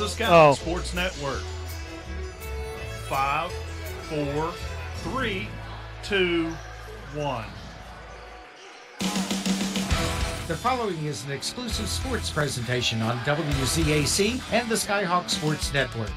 is the Skyhawks Sports Network. 5, 4, 3, 2, 1. The following is an exclusive sports presentation on WZAC and the Skyhawks Sports Network.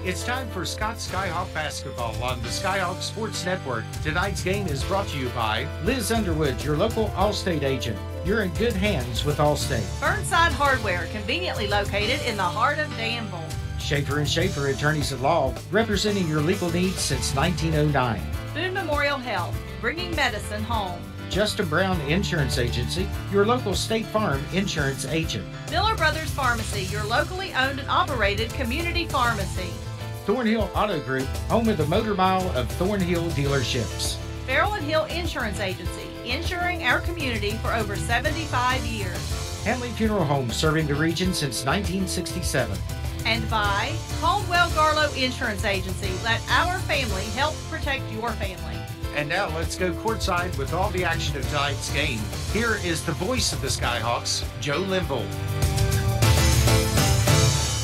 It's time for Scott's Skyhawk basketball on the Skyhawk Sports Network. Tonight's game is brought to you by Liz Underwood, your local Allstate agent. You're in good hands with Allstate. Burnside Hardware, conveniently located in the heart of Danville. Schaefer & Schaefer, attorneys at law, representing your legal needs since 1909. BOONE Memorial Health, bringing medicine home. Justin Brown Insurance Agency, your local State Farm insurance agent. Miller Brothers Pharmacy, your locally owned and operated community pharmacy. Thornhill Auto Group, home of the Motor Mile of Thornhill dealerships. Farrell & Hill Insurance Agency, insuring our community for over 75 years. Hanley Funeral Home, serving the region since 1967. And by Caldwell Garlow Insurance Agency, let our family help protect your family. And now let's go courtside with all the action of tonight's game. Here is the voice of the Skyhawks, Joe Limble.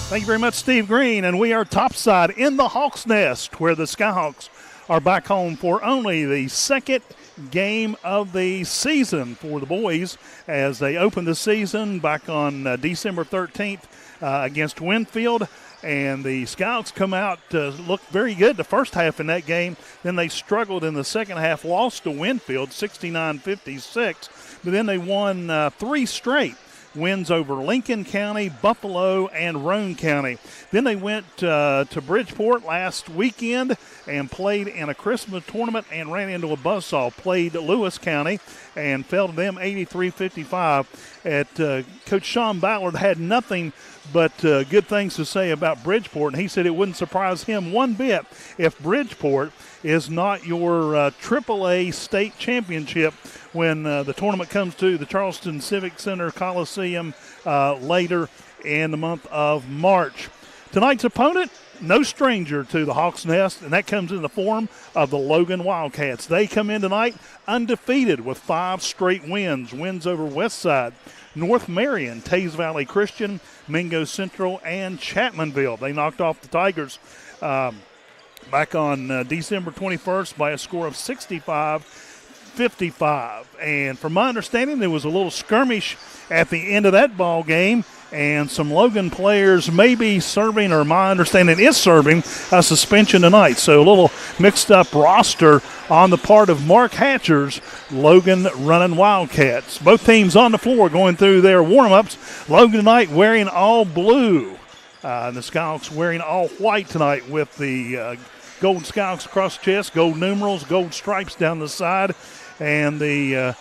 Thank you very much, Steve Green. And we are topside in the Hawks' Nest, where the Skyhawks are back home for only the second game of the season for the boys as they open the season back on December 13th against Winfield. And the Skyhawks come out, looked very good the first half in that game. Then they struggled in the second half, lost to Winfield 69-56. But then they won 3 straight wins over Lincoln County, Buffalo, and Roane County. Then they went to Bridgeport last weekend and played in a Christmas tournament and ran into a buzzsaw. Played Lewis County and fell to them 83-55. Coach Sean Ballard had nothing but good things to say about Bridgeport, and he said it wouldn't surprise him one bit if Bridgeport is not your AAA state championship when the tournament comes to the Charleston Civic Center Coliseum later in the month of March. Tonight's opponent, no stranger to the Hawks' Nest, and that comes in the form of the Logan Wildcats. They come in tonight undefeated with 5 straight wins over Westside, North Marion, Tays Valley Christian, Mingo Central, and Chapmanville. They knocked off the Tigers back on December 21st by a score of 65-55. And from my understanding, there was a little skirmish at the end of that ball game, and some Logan players may be serving, or my understanding is serving, a suspension tonight. So a little mixed up roster on the part of Mark Hatcher's Logan running Wildcats. Both teams on the floor going through their warm-ups. Logan tonight wearing all blue. And the Skyhawks wearing all white tonight with the gold Skyhawks across the chest, gold numerals, gold stripes down the side. And the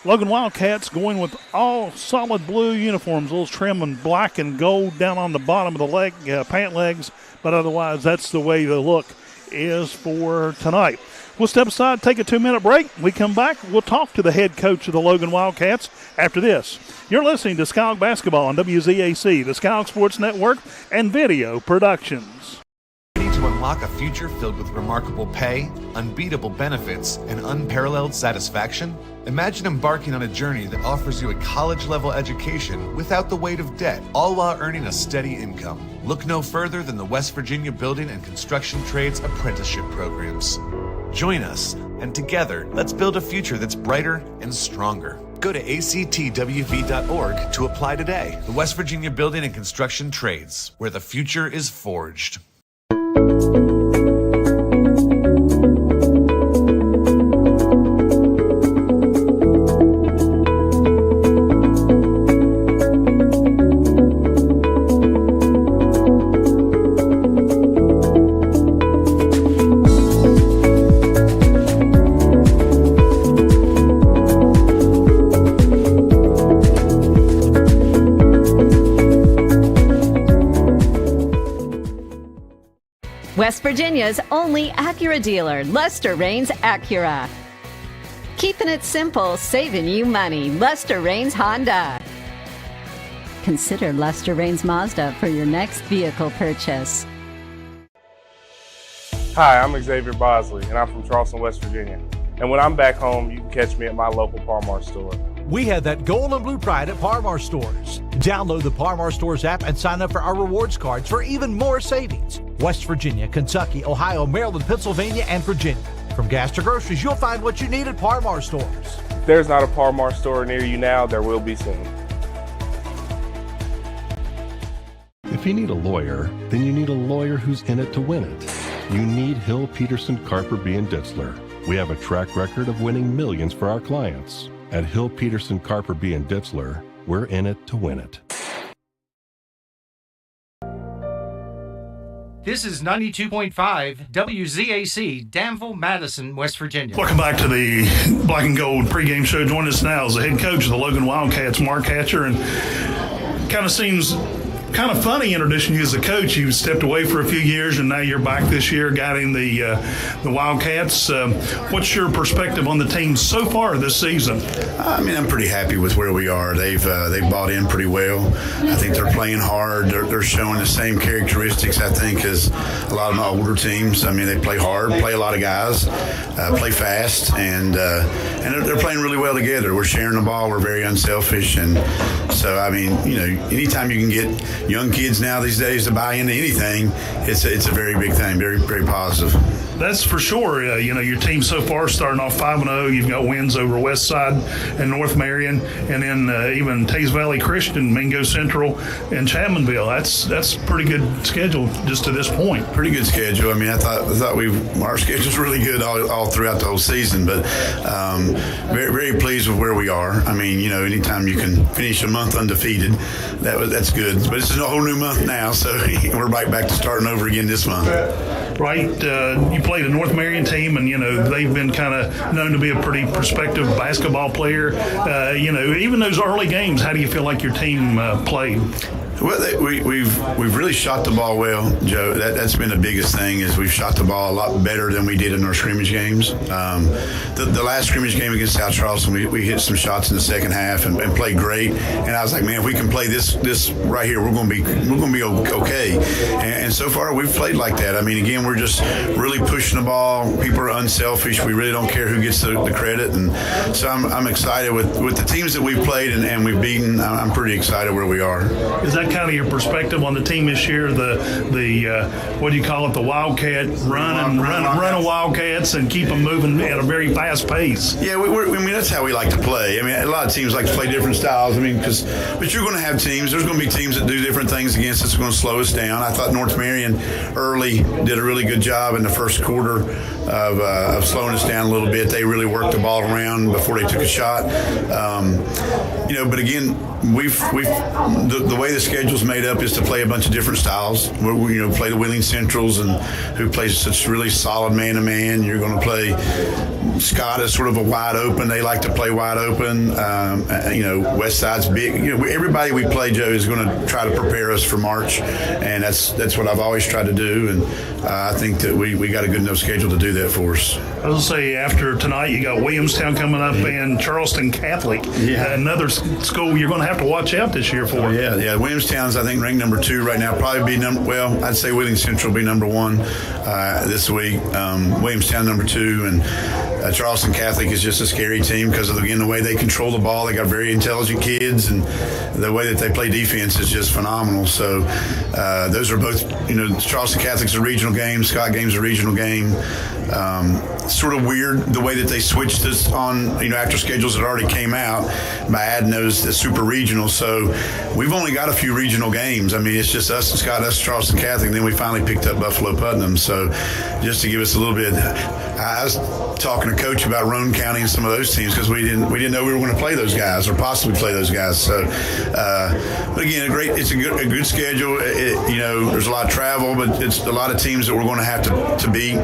Logan Wildcats going with all solid blue uniforms, a little trim in black and gold down on the bottom of the pant legs. But otherwise, that's the way the look is for tonight. We'll step aside, take a 2-minute break. We come back, we'll talk to the head coach of the Logan Wildcats after this. You're listening to Skyhawk Basketball on WZAC, the Skyhawk Sports Network, and Video Productions. Ready to unlock a future filled with remarkable pay, unbeatable benefits, and unparalleled satisfaction? Imagine embarking on a journey that offers you a college-level education without the weight of debt, all while earning a steady income. Look no further than the West Virginia Building and Construction Trades Apprenticeship Programs. Join us, and together, let's build a future that's brighter and stronger. Go to actwv.org to apply today. The West Virginia Building and Construction Trades, where the future is forged. West Virginia's only Acura dealer, Lester Raines Acura. Keeping it simple, saving you money. Lester Raines Honda. Consider Lester Raines Mazda for your next vehicle purchase. Hi, I'm Xavier Bosley, and I'm from Charleston, West Virginia. And when I'm back home, you can catch me at my local Par-Mar store. We have that gold and blue pride at Par-Mar stores. Download the Par-Mar stores app and sign up for our rewards cards for even more savings. West Virginia, Kentucky, Ohio, Maryland, Pennsylvania, and Virginia. From gas to groceries, you'll find what you need at Par-Mar stores. If there's not a Par-Mar store near you now, there will be soon. If you need a lawyer, then you need a lawyer who's in it to win it. You need Hill, Peterson, Carper, B. and Ditzler. We have a track record of winning millions for our clients. At Hill, Peterson, Carper, B. and Ditzler, we're in it to win it. This is 92.5 WZAC, Danville, Madison, West Virginia. Welcome back to the Black and Gold pregame show. Joining us now is the head coach of the Logan Wildcats, Mark Hatcher, and kind of seems kind of funny introducing you as a coach. You stepped away for a few years, and now you're back this year guiding the Wildcats. What's your perspective on the team so far this season? I mean, I'm pretty happy with where we are. They've bought in pretty well. I think they're playing hard. They're showing the same characteristics, I think, as a lot of my older teams. I mean, they play hard, play a lot of guys, play fast, and they're playing really well together. We're sharing the ball. We're very unselfish, and so I mean, you know, anytime you can get young kids now these days to buy into anything, it's a very big thing, very, very positive. That's for sure. You know, your team so far starting off 5-0. You've got wins over West Side and North Marion, and then even Taze Valley Christian, Mingo Central, and Chapmanville. That's a pretty good schedule just to this point. Pretty good schedule. I mean, I thought our schedule's really good all throughout the whole season, but very, very pleased with where we are. I mean, you know, anytime you can finish a month undefeated, that's good. But it's a whole new month now, so we're right back to starting over again this month. Right. You played a North Marion team, and, you know, they've been kind of known to be a pretty prospective basketball player. You know, even those early games, how do you feel like your team played? Well, we've really shot the ball well, Joe. That's been the biggest thing, is we've shot the ball a lot better than we did in our scrimmage games. The last scrimmage game against South Charleston, we hit some shots in the second half and played great. And I was like, man, if we can play this right here, we're going to be okay. And so far, we've played like that. I mean, again, we're just really pushing the ball. People are unselfish. We really don't care who gets the credit. And so I'm excited with the teams that we've played and we've beaten. I'm pretty excited where we are. Is that kind of your perspective on the team this year? The what do you call it? The Wildcat run of Wildcats and keep them moving at a very fast pace. Yeah, I mean, that's how we like to play. I mean, a lot of teams like to play different styles. I mean, but you're going to have teams. There's going to be teams that do different things against us. It's going to slow us down. I thought North Marion early did a really good job in the first quarter of slowing us down a little bit. They really worked the ball around before they took a shot. You know, but again, the way the schedule's made up is to play a bunch of different styles. We you know, play the Wheeling Centrals, and who plays such really solid man-to-man. You're going to play Scott is sort of a wide open. They like to play wide open. You know, West Side's big. You know, everybody we play, Joe, is going to try to prepare us for March, and that's what I've always tried to do. And I think that we got a good enough schedule to do that for us. I was going to say, after tonight, you got Williamstown coming up and Charleston Catholic. Yeah. Another school you're going to have to watch out this year for. Oh, yeah. Williamstown's, I think, ranked number 2 right now. Probably be I'd say Wheeling Central will be number 1 this week. Williamstown number 2, and Charleston Catholic is just a scary team because of, again, the way they control the ball. They got very intelligent kids, and the way that they play defense is just phenomenal. So those are both, you know, Charleston Catholic's a regional game, Scott Game's a regional game. Sort of weird the way that they switched this on, you know, after schedules that already came out by adding those as super regional. So we've only got a few regional games. I mean, it's just us and Scott, us Charleston Catholic, and then we finally picked up Buffalo Putnam. So just to give us a little bit, I was talking to Coach about Roane County and some of those teams because we didn't know we were going to play those guys or possibly play those guys. So, but again, it's a good schedule. You know, there's a lot of travel, but it's a lot of teams that we're going to have to beat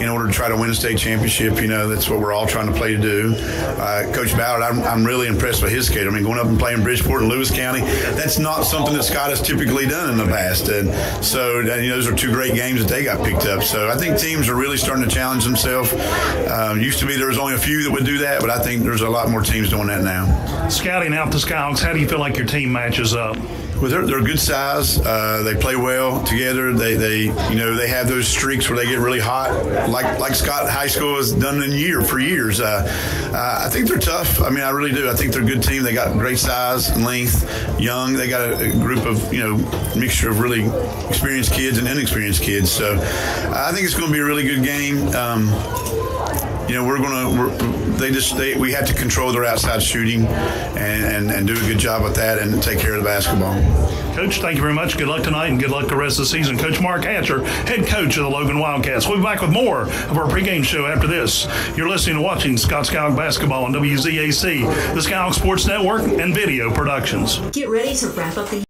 in order to try to win a state championship. You know, that's what we're all trying to play to do. Coach Ballard, I'm really impressed by his schedule. I mean, going up and playing Bridgeport and Lewis County, that's not something that Scott has typically done in the past. And so, you know, those are 2 great games that they got picked up. So I think teams are really starting to challenge themselves. Used to be there was only a few that would do that, but I think there's a lot more teams doing that now. Scouting out the Skyhawks, how do you feel like your team matches up? Well, they're good size. They play well together. They have those streaks where they get really hot, like Scott High School has done for years. I think they're tough. I mean, I really do. I think they're a good team. They got great size and length, young. They got a group of mixture of really experienced kids and inexperienced kids. So I think it's going to be a really good game. We have to control their outside shooting and do a good job with that and take care of the basketball. Coach, thank you very much. Good luck tonight and good luck the rest of the season. Coach Mark Hatcher, head coach of the Logan Wildcats. We'll be back with more of our pregame show after this. You're listening to watching Scott Skyhawk Basketball on WZAC, the Skyhawk Sports Network, and Video Productions. Get ready to wrap up the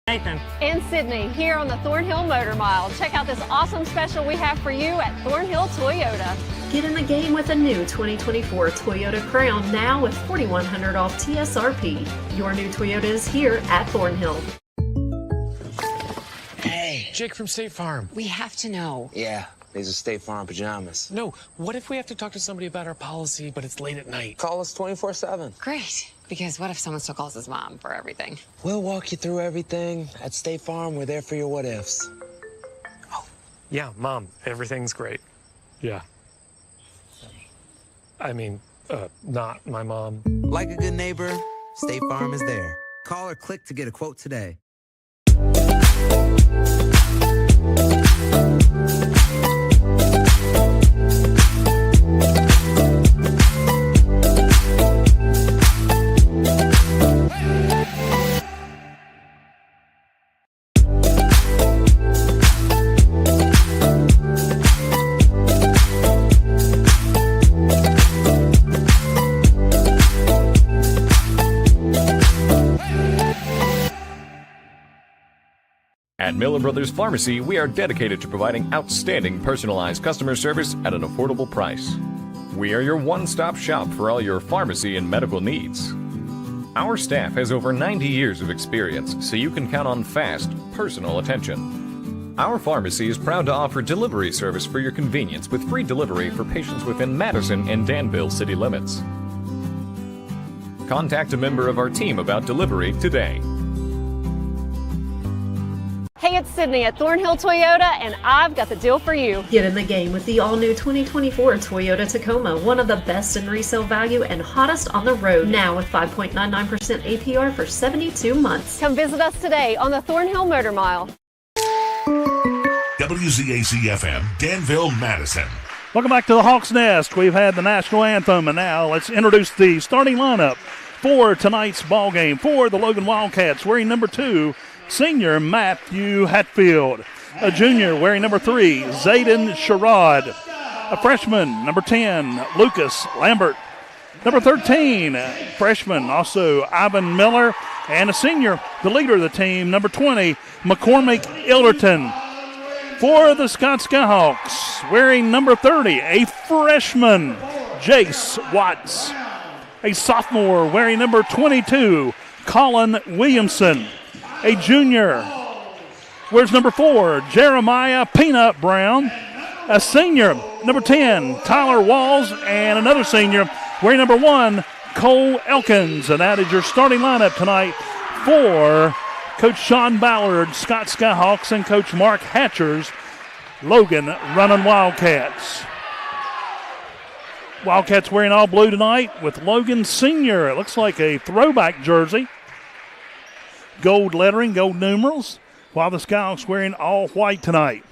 Nathan. In Sydney, here on the Thornhill Motor Mile. Check out this awesome special we have for you at Thornhill Toyota. Get in the game with a new 2024 Toyota Crown, now with $4,100 off TSRP. Your new Toyota is here at Thornhill. Hey, Jake from State Farm. We have to know. Yeah, these are State Farm pajamas. No, what if we have to talk to somebody about our policy, but it's late at night? Call us 24/7. Great, because what if someone still calls his mom for everything? We'll walk you through everything. At State Farm, we're there for your what-ifs. Oh, yeah, Mom, everything's great. Yeah. I mean, not my mom. Like a good neighbor, State Farm is there. Call or click to get a quote today. At Miller Brothers Pharmacy, we are dedicated to providing outstanding personalized customer service at an affordable price. We are your one-stop shop for all your pharmacy and medical needs. Our staff has over 90 years of experience, so you can count on fast, personal attention. Our pharmacy is proud to offer delivery service for your convenience with free delivery for patients within Madison and Danville city limits. Contact a member of our team about delivery today. Hey, it's Sydney at Thornhill Toyota, and I've got the deal for you. Get in the game with the all-new 2024 Toyota Tacoma, one of the best in resale value and hottest on the road, now with 5.99% APR for 72 months. Come visit us today on the Thornhill Motor Mile. WZAC-FM, Danville, Madison. Welcome back to the Hawks Nest. We've had the national anthem, and now let's introduce the starting lineup for tonight's ball game for the Logan Wildcats. Wearing number 2, senior Matthew Hatfield. A junior wearing number 3, Zayden Sherrod. A freshman, number 10, Lucas Lambert. Number 13, freshman, also Ivan Miller. And a senior, the leader of the team, number 20, McCormick Ilderton. For the Scott Skyhawks, wearing number 30, a freshman, Jace Watts. A sophomore wearing number 22, Colin Williamson. A junior wears number 4, Jeremiah Peanut Brown. A senior, number 10, Tyler Walls. And another senior wearing number 1, Cole Elkins. And that is your starting lineup tonight for Coach Sean Ballard, Scott Skyhawks, and Coach Mark Hatcher's Logan running Wildcats. Wildcats wearing all blue tonight with Logan Senior. It looks like a throwback jersey. Gold lettering, gold numerals, while the Skyhawks wearing all white tonight.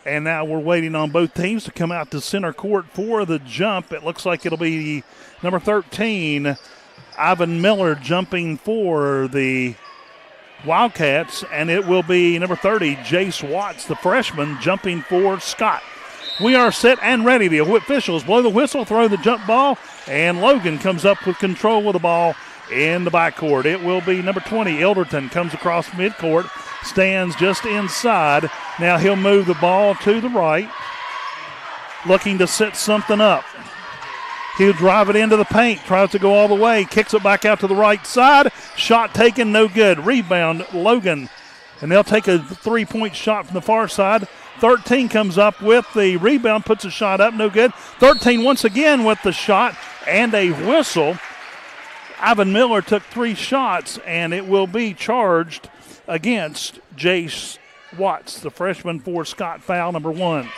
And now we're waiting on both teams to come out to center court for the jump. It looks like it'll be number 13, Ivan Miller, jumping for the Wildcats, and it will be number 30, Jace Watts, the freshman, jumping for Scott. We are set and ready. The officials blow the whistle, throw the jump ball, and Logan comes up with control of the ball in the backcourt. It will be number 20, Ilderton, comes across midcourt, stands just inside. Now he'll move the ball to the right, looking to set something up. He'll drive it into the paint, tries to go all the way, kicks it back out to the right side. Shot taken, no good. Rebound, Logan. And they'll take a three-point shot from the far side. 13 comes up with the rebound, puts a shot up, no good. 13 once again with the shot and a whistle. Ivan Miller took 3 shots, and it will be charged against Jace Watts, the freshman, for Scott foul number 1.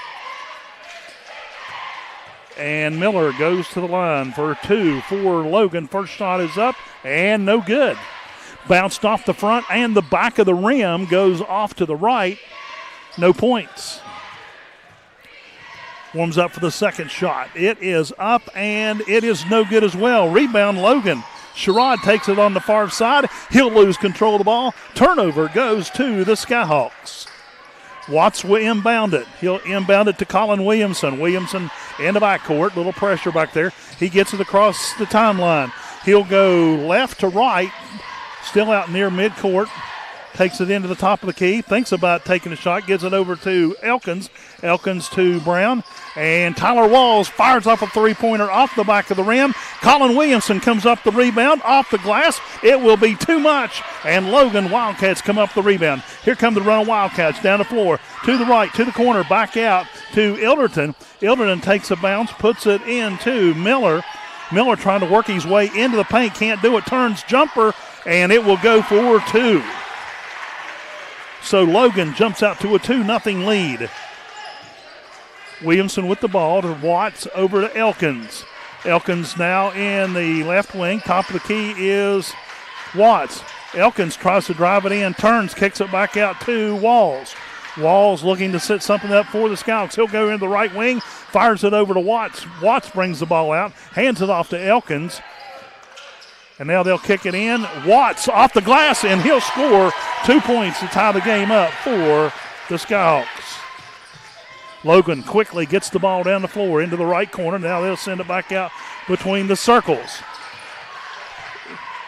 And Miller goes to the line for 2 for Logan. First shot is up and no good. Bounced off the front and the back of the rim, goes off to the right. No points. Warms up for the second shot. It is up and it is no good as well. Rebound Logan. Sherrod takes it on the far side. He'll lose control of the ball. Turnover goes to the Skyhawks. Watts will inbound it. He'll inbound it to Colin Williamson. Williamson in the backcourt. Little pressure back there. He gets it across the timeline. He'll go left to right. Still out near midcourt. Takes it into the top of the key. Thinks about taking a shot. Gives it over to Elkins. Elkins to Brown. And Tyler Walls fires off a three-pointer off the back of the rim. Colin Williamson comes up the rebound. Off the glass. It will be too much. And Logan Wildcats come up the rebound. Here come the run of Wildcats down the floor. To the right, to the corner, back out to Ilderton. Ilderton takes a bounce, puts it into Miller. Miller trying to work his way into the paint. Can't do it. Turns jumper. And it will go for 2. So Logan jumps out to a 2-0 lead. Williamson with the ball to Watts over to Elkins. Elkins now in the left wing. Top of the key is Watts. Elkins tries to drive it in, turns, kicks it back out to Walls. Walls looking to set something up for the Scouts. He'll go into the right wing, fires it over to Watts. Watts brings the ball out, hands it off to Elkins. And now they'll kick it in. Watts off the glass, and he'll score 2 points to tie the game up for the Skyhawks. Logan quickly gets the ball down the floor into the right corner. Now they'll send it back out between the circles.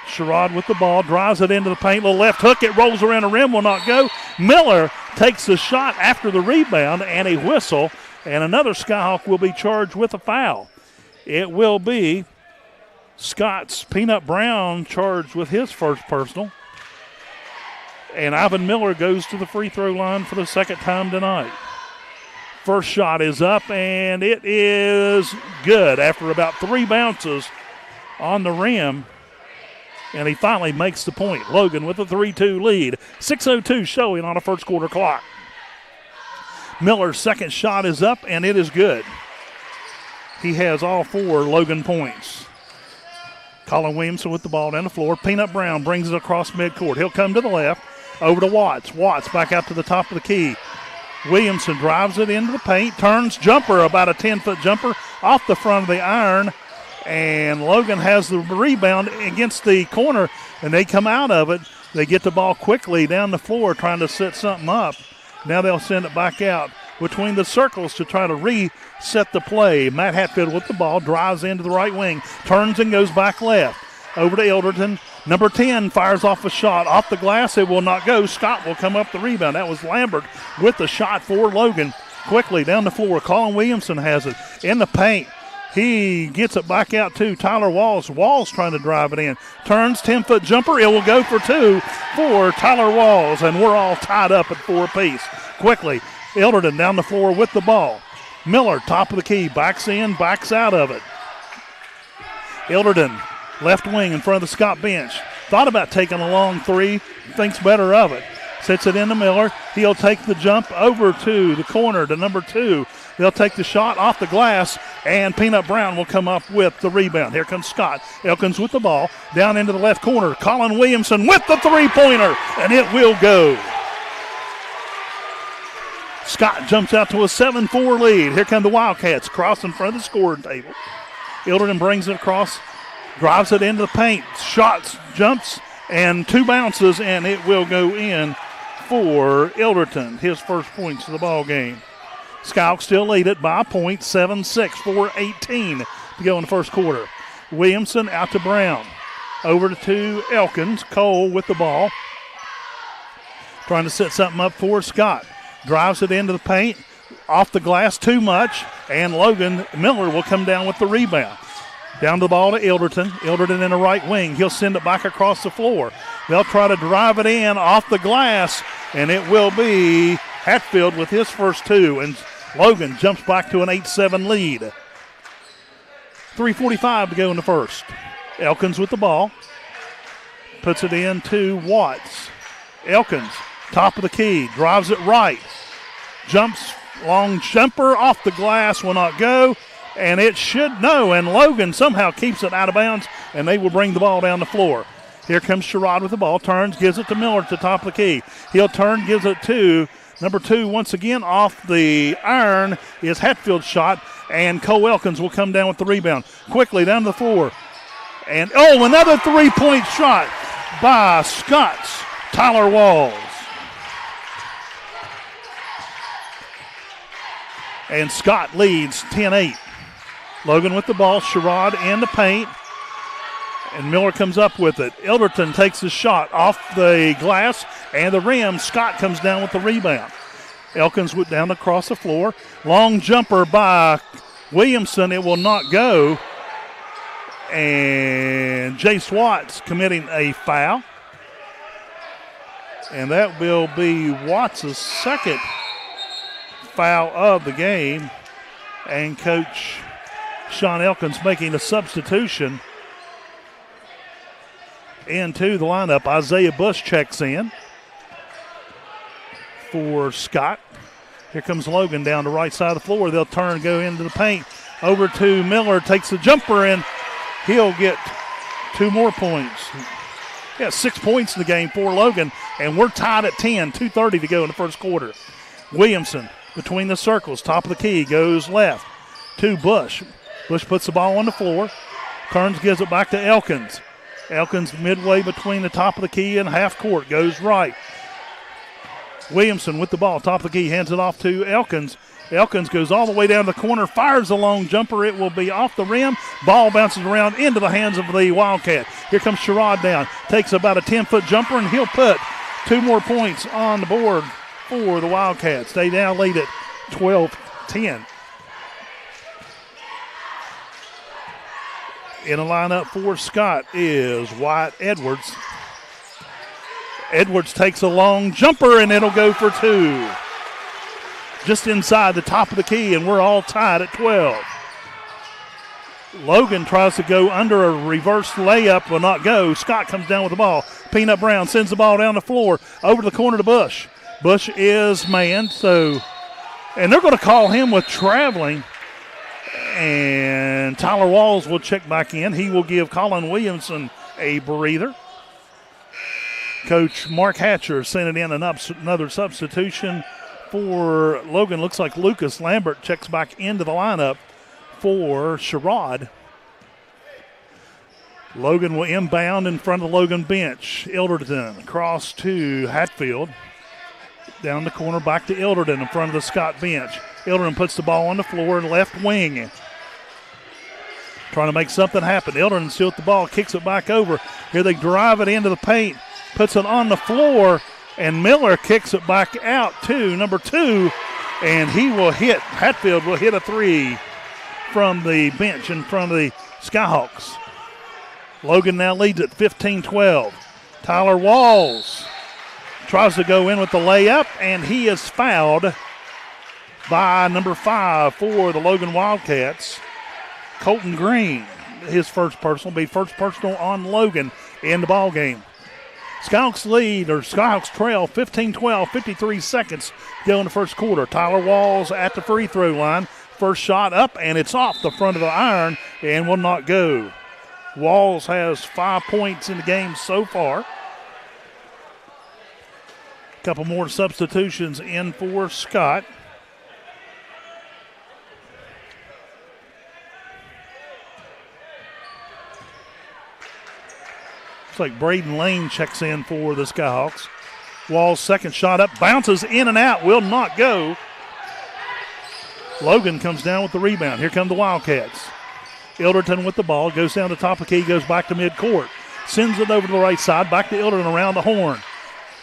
Sherrod with the ball, drives it into the paint. Little left hook, it rolls around the rim, will not go. Miller takes the shot after the rebound and a whistle, and another Skyhawk will be charged with a foul. It will be Scott's Peanut Brown charged with his first personal. And Ivan Miller goes to the free throw line for the second time tonight. First shot is up, and it is good after about 3 bounces on the rim. And he finally makes the point. Logan with a 3-2 lead. 6:02 showing on a first quarter clock. Miller's second shot is up, and it is good. He has all 4 Logan points. Colin Williamson with the ball down the floor. Peanut Brown brings it across midcourt. He'll come to the left, over to Watts. Watts back out to the top of the key. Williamson drives it into the paint, turns jumper, about a 10-foot jumper off the front of the iron. And Logan has the rebound against the corner, and they come out of it. They get the ball quickly down the floor trying to set something up. Now they'll send it back out between the circles to try to reset the play. Matt Hatfield with the ball, drives into the right wing, turns and goes back left. Over to Ilderton. Number 10 fires off a shot. Off the glass, it will not go. Scott will come up the rebound. That was Lambert with the shot for Logan. Quickly down the floor. Colin Williamson has it in the paint. He gets it back out to Tyler Walls. Walls trying to drive it in. Turns, 10-foot jumper. It will go for 2 for Tyler Walls, and we're all tied up at 4 apiece. Quickly, Ilderton down the floor with the ball. Miller, top of the key, backs in, backs out of it. Ilderton, left wing in front of the Scott bench. Thought about taking a long 3, thinks better of it. Sets it into Miller. He'll take the jump over to the corner to number 2. They'll take the shot off the glass, and Peanut Brown will come up with the rebound. Here comes Scott. Elkins with the ball, down into the left corner. Colin Williamson with the three-pointer, and it will go. Scott jumps out to a 7-4 lead. Here come the Wildcats, cross in front of the scoring table. Ilderton brings it across, drives it into the paint, shots, jumps, and 2 bounces, and it will go in for Ilderton, his first points of the ball game. Skyhawks still lead it by a point, 7-6, 4:18 to go in the first quarter. Williamson out to Brown. Over to Elkins. Cole with the ball. Trying to set something up for Scott. Drives it into the paint. Off the glass too much. And Logan Miller will come down with the rebound. Down the ball to Ilderton. Ilderton in the right wing. He'll send it back across the floor. They'll try to drive it in off the glass. And it will be Hatfield with his first 2. And Logan jumps back to an 8-7 lead. 3:45 to go in the first. Elkins with the ball. puts it in to Watts. Elkins, top of the key, drives it right. Jumps, long jumper off the glass, will not go. And it should no. And Logan somehow keeps it out of bounds, and they will bring the ball down the floor. Here comes Sherrod with the ball, turns, gives it to Miller at the top of the key. He'll turn, gives it to number 2 once again off the iron is Hatfield's shot, and Cole Elkins will come down with the rebound. Quickly down to the floor. And, another three-point shot by Scott's Tyler Walls. And Scott leads 10-8. Logan with the ball, Sherrod in the paint, and Miller comes up with it. Elderton takes the shot off the glass and the rim. Scott comes down with the rebound. Elkins went down across the floor. Long jumper by Williamson. It will not go. And Jace Watts committing a foul. And that will be Watts' second foul of the game. And Coach Sean Elkins making a substitution into the lineup. Isaiah Bush checks in for Scott. Here comes Logan down the right side of the floor. They'll turn, go into the paint. Over to Miller, takes the jumper, and he'll get 2 more points. 6 points in the game for Logan, and we're tied at 10, 2:30 to go in the first quarter. Williamson between the circles, top of the key, goes left to Bush. Bush puts the ball on the floor, turns, gives it back to Elkins. Elkins midway between the top of the key and half court, goes right. Williamson with the ball, top of the key, hands it off to Elkins. Elkins goes all the way down the corner, fires a long jumper. It will be off the rim. Ball bounces around into the hands of the Wildcat. Here comes Sherrod down, takes about a 10-foot jumper, and he'll put 2 more points on the board for the Wildcats. They now lead at 12-10. In a lineup for Scott is Wyatt Edwards. Edwards takes a long jumper, and it'll go for 2. Just inside the top of the key, and we're all tied at 12. Logan tries to go under a reverse layup, will not go. Scott comes down with the ball. Peanut Brown sends the ball down the floor, over to the corner to Bush. Bush is manned, and they're going to call him with traveling. And Tyler Walls will check back in. He will give Colin Williamson a breather. Coach Mark Hatcher sending in another substitution for Logan. Looks like Lucas Lambert checks back into the lineup for Sherrod. Logan will inbound in front of the Logan bench. Ilderton across to Hatfield. Down the corner, back to Ilderton in front of the Scott bench. Ilderton puts the ball on the floor, left wing. Trying to make something happen. Ilderton still with the ball, kicks it back over. Here they drive it into the paint, puts it on the floor, and Miller kicks it back out to number 2, and Hatfield will hit a 3 from the bench in front of the Skyhawks. Logan now leads at 15-12. Tyler Walls tries to go in with the layup, and he is fouled by number 5 for the Logan Wildcats, Colton Green. His first personal, be first personal on Logan in the ball game. Skyhawks trail 15-12, 53 seconds to go in the first quarter. Tyler Walls at the free throw line. First shot up, and it's off the front of the iron and will not go. Walls has 5 points in the game so far. A couple more substitutions in for Scott. Looks like Braden Lane checks in for the Skyhawks. Wall's second shot up, bounces in and out, will not go. Logan comes down with the rebound. Here come the Wildcats. Ilderton with the ball, goes down the top of the key, goes back to midcourt. Sends it over to the right side, back to Ilderton around the horn.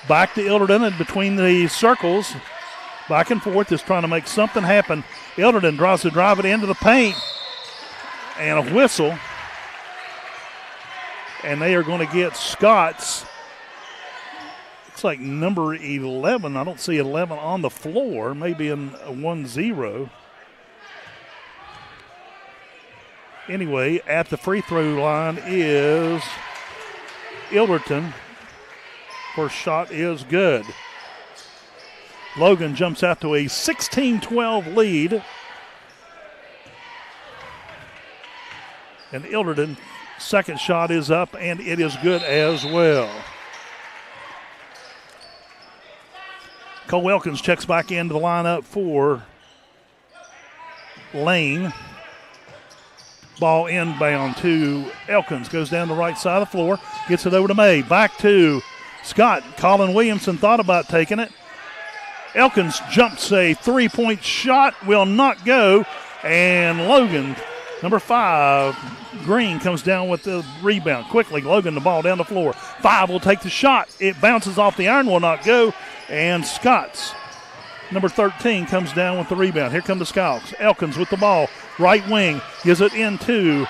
Back to Ilderton and between the circles. Back and forth, is trying to make something happen. Ilderton tries to drive it into the paint. And a whistle. And they are going to get Scott's, looks like number 11. I don't see 11 on the floor, maybe in a 1-0. Anyway, at the free throw line is Ilderton. First shot is good. Logan jumps out to a 16-12 lead. And Ilderton, second shot is up, and it is good as well. Cole Elkins checks back into the lineup for Lane. Ball inbound to Elkins. Goes down the right side of the floor. Gets it over to May. Back to Scott. Colin Williamson thought about taking it. Elkins jumps a three-point shot. Will not go. And Logan, number 5, Green, comes down with the rebound. Quickly, Logan the ball down the floor. 5 will take the shot. It bounces off the iron. Will not go. And Scott's number 13 comes down with the rebound. Here come the Skyhawks. Elkins with the ball. Right wing. Gives it into.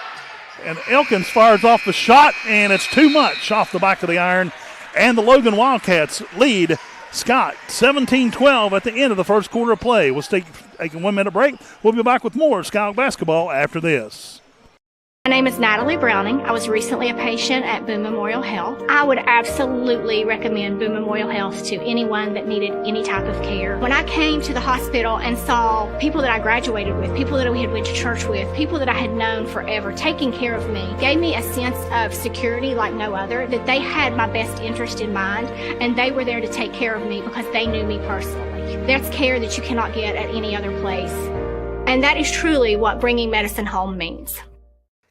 And Elkins fires off the shot, and it's too much off the back of the iron. And the Logan Wildcats lead Scott 17-12 at the end of the first quarter of play. We'll take a 1-minute break. We'll be back with more Skyhawk basketball after this. My name is Natalie Browning. I was recently a patient at BOONE Memorial Health. I would absolutely recommend BOONE Memorial Health to anyone that needed any type of care. When I came to the hospital and saw people that I graduated with, people that we had went to church with, people that I had known forever taking care of me, gave me a sense of security like no other, that they had my best interest in mind, and they were there to take care of me because they knew me personally. That's care that you cannot get at any other place. And that is truly what bringing medicine home means.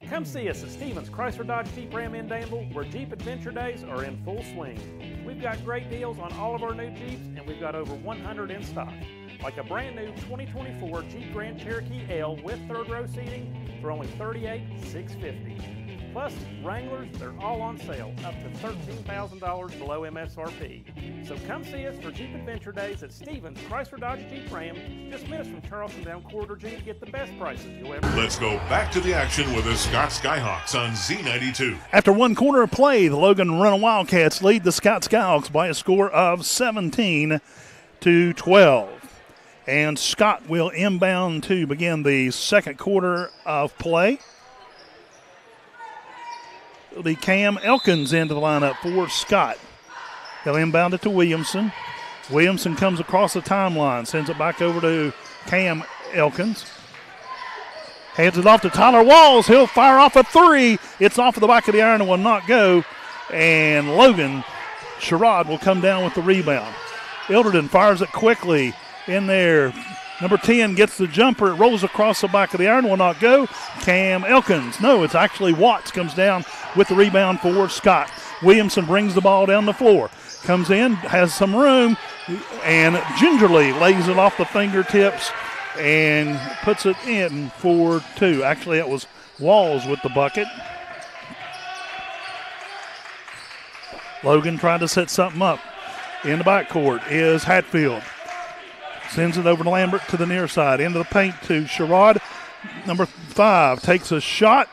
Come see us at Stevens Chrysler Dodge Jeep Ram in Danville, where Jeep Adventure Days are in full swing. We've got great deals on all of our new Jeeps, and we've got over 100 in stock. Like a brand new 2024 Jeep Grand Cherokee L with third row seating for only $38,650. Plus, Wranglers, they're all on sale, up to $13,000 below MSRP. So come see us for Jeep Adventure Days at Stevens Chrysler Dodge Jeep Ram, just minutes from Charleston down Corridor G to get the best prices you'll ever. Let's go back to the action with the Scott Skyhawks on Z92. After one quarter of play, the Logan Running Wildcats lead the Scott Skyhawks by a score of 17-12. And Scott will inbound to begin the second quarter of play. It'll be Cam Elkins into the lineup for Scott. He'll inbound it to Williamson. Williamson comes across the timeline, sends it back over to Cam Elkins. Hands it off to Tyler Walls. He'll fire off a three. It's off of the back of the iron and will not go. And Logan Sherrod will come down with the rebound. Ilderton fires it quickly in there. Number 10 gets the jumper. It rolls across the back of the iron. Will not go. Cam Elkins. No, it's actually Watts comes down with the rebound for Scott. Williamson brings the ball down the floor. Comes in, has some room, and gingerly lays it off the fingertips and puts it in for 2. Actually, it was Walls with the bucket. Logan trying to set something up. In the backcourt is Hatfield. Sends it over to Lambert to the near side. Into the paint to Sherrod. Number 5 takes a shot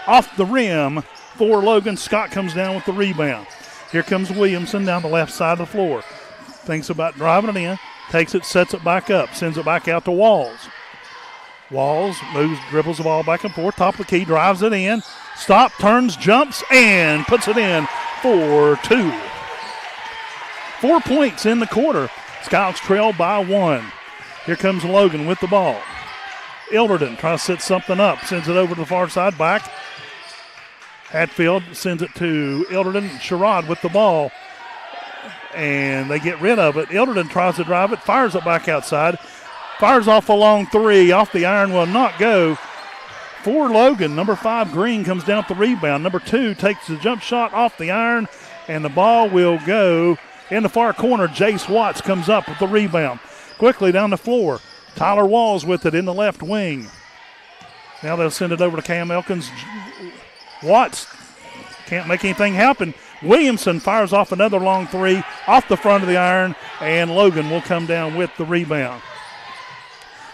off the rim for Logan. Scott comes down with the rebound. Here comes Williamson down the left side of the floor. Thinks about driving it in. Takes it, sets it back up. Sends it back out to Walls. Walls moves, dribbles the ball back and forth. Top of the key, drives it in. Stop, turns, jumps, and puts it in for 2. 4 points in the quarter. Skyhawks trail by 1. Here comes Logan with the ball. Ilderton tries to set something up. Sends it over to the far side, back. Hatfield sends it to Ilderton. Sherrod with the ball. And they get rid of it. Ilderton tries to drive it, fires it back outside. Fires off a long 3. Off the iron, will not go. For Logan, number 5, Green, comes down with the rebound. Number 2 takes the jump shot off the iron, and the ball will go in the far corner. Jace Watts comes up with the rebound. Quickly down the floor. Tyler Walls with it in the left wing. Now they'll send it over to Cam Elkins. Watts can't make anything happen. Williamson fires off another long 3 off the front of the iron, and Logan will come down with the rebound.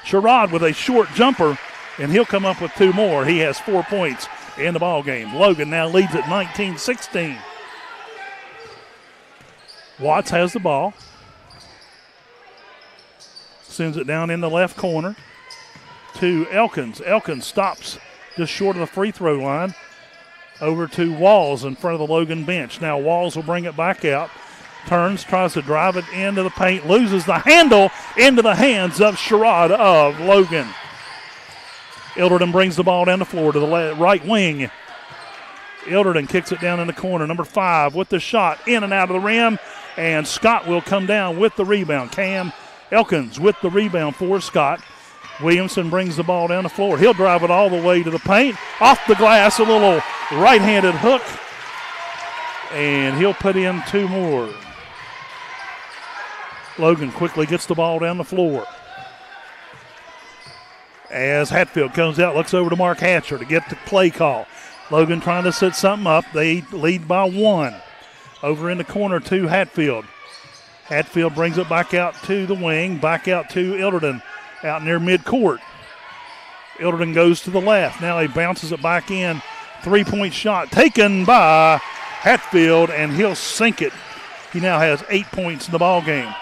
Sherrod with a short jumper, and he'll come up with 2 more. He has 4 points in the ball game. Logan now leads at 19-16. Watts has the ball. Sends it down in the left corner to Elkins. Elkins stops just short of the free throw line. Over to Walls in front of the Logan bench. Now Walls will bring it back out. Turns, tries to drive it into the paint, loses the handle into the hands of Sherrod of Logan. Ilderton brings the ball down the floor to the right wing. Ilderton kicks it down in the corner. Number 5 with the shot, in and out of the rim, and Scott will come down with the rebound. Cam Elkins with the rebound for Scott. Williamson brings the ball down the floor. He'll drive it all the way to the paint. Off the glass, a little right-handed hook, and he'll put in 2 more. Logan quickly gets the ball down the floor. As Hatfield comes out, looks over to Mark Hatcher to get the play call. Logan trying to set something up. They lead by 1. Over in the corner to Hatfield. Hatfield brings it back out to the wing, back out to Ilderton. Out near midcourt. Ilderton goes to the left. Now he bounces it back in. 3-point shot taken by Hatfield, and he'll sink it. He now has 8 points in the ball game.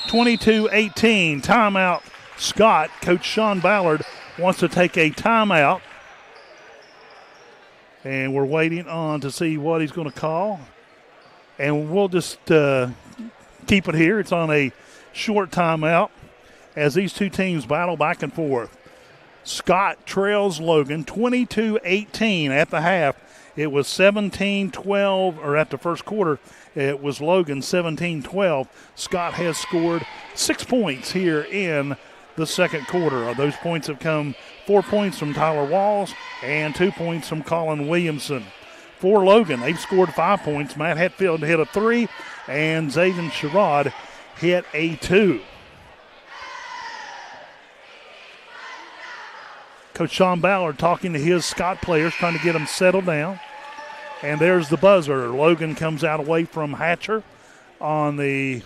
22-18. Timeout. Scott. Coach Sean Ballard wants to take a timeout. And we're waiting on to see what he's going to call. And we'll just keep it here. It's on a short timeout as these two teams battle back and forth. Scott trails Logan 22-18 at the half. It was 17-12, or at the first quarter, it was Logan 17-12. Scott has scored 6 points here in the second quarter. Those points have come 4 points from Tyler Walls and 2 points from Colin Williamson. For Logan, they've scored 5 points. Matt Hatfield hit a 3, and Zayden Sherrod hit a 2. Coach Sean Ballard talking to his Scott players, trying to get them settled down. And there's the buzzer. Logan comes out away from Hatcher on the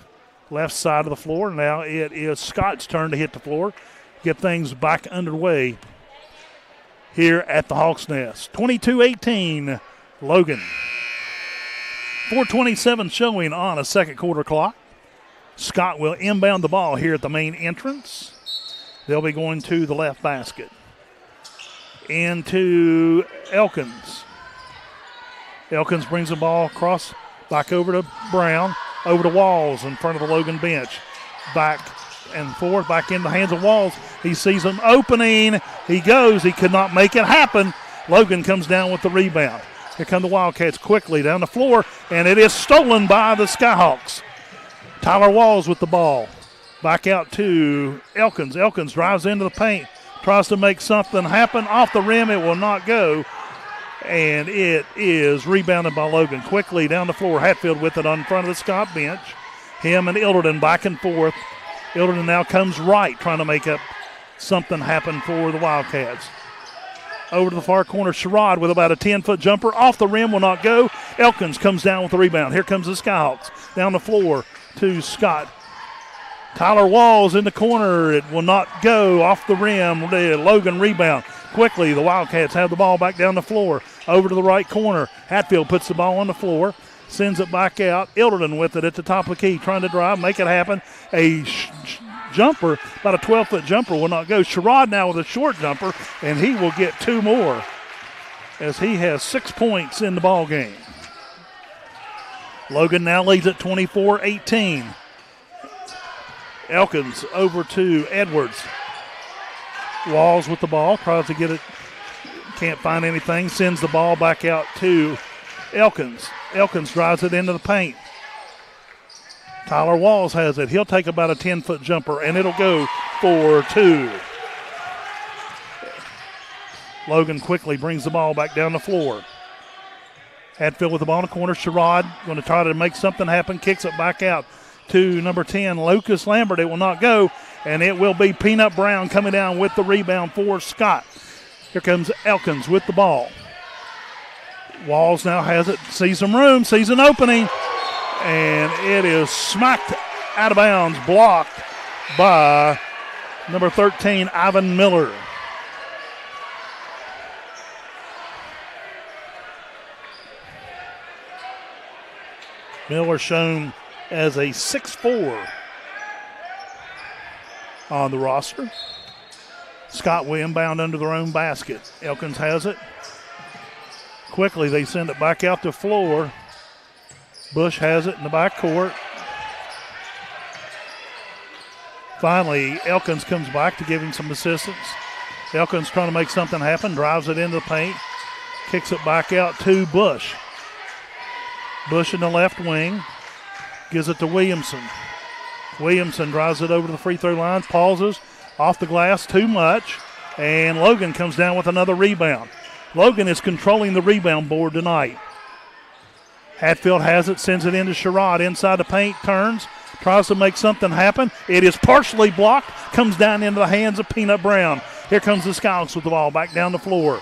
left side of the floor. Now it is Scott's turn to hit the floor, get things back underway here at the Hawks Nest. 22-18, Logan. 4:27 showing on a second quarter clock. Scott will inbound the ball here at the main entrance. They'll be going to the left basket. Into Elkins. Elkins brings the ball across, back over to Brown, over to Walls in front of the Logan bench. Back and forth, back in the hands of Walls. He sees an opening. He goes. He could not make it happen. Logan comes down with the rebound. Here come the Wildcats quickly down the floor, and it is stolen by the Skyhawks. Tyler Walls with the ball. Back out to Elkins. Elkins drives into the paint. Tries to make something happen. Off the rim, it will not go. And it is rebounded by Logan. Quickly down the floor. Hatfield with it on front of the Scott bench. Him and Ilderton back and forth. Ilderton now comes right, trying to make up something happen for the Wildcats. Over to the far corner, Sherrod with about a 10-foot jumper. Off the rim, will not go. Elkins comes down with the rebound. Here comes the Skyhawks. Down the floor to Scott. Tyler Walls in the corner. It will not go. Off the rim. Logan rebound. Quickly, the Wildcats have the ball back down the floor. Over to the right corner. Hatfield puts the ball on the floor. Sends it back out. Ilderton with it at the top of the key. Trying to drive. Make it happen. A jumper, about a 12-foot jumper, will not go. Sherrod now with a short jumper, and he will get 2 more as he has 6 points in the ball game. Logan now leads at 24-18. Elkins over to Edwards. Walls with the ball, tries to get it, can't find anything, sends the ball back out to Elkins. Elkins drives it into the paint. Tyler Walls has it. He'll take about a 10-foot jumper, and it'll go for 2. Logan quickly brings the ball back down the floor. Hatfield with the ball in the corner. Sherrod going to try to make something happen, kicks it back out to number 10, Lucas Lambert. It will not go, and it will be Peanut Brown coming down with the rebound for Scott. Here comes Elkins with the ball. Walls now has it, sees some room, sees an opening, and it is smacked out of bounds, blocked by number 13, Ivan Miller. Miller shown as a 6'4" on the roster. Scott will inbound under their own basket. Elkins has it. Quickly, they send it back out to floor. Bush has it in the back court. Finally, Elkins comes back to give him some assistance. Elkins trying to make something happen, drives it into the paint, kicks it back out to Bush. Bush in the left wing, gives it to Williamson. Williamson drives it over to the free throw line, pauses, off the glass, too much, and Logan comes down with another rebound. Logan is controlling the rebound board tonight. Hatfield has it, sends it into Sherrod, inside the paint, turns, tries to make something happen. It is partially blocked, comes down into the hands of Peanut Brown. Here comes the Skyhawks with the ball, back down the floor.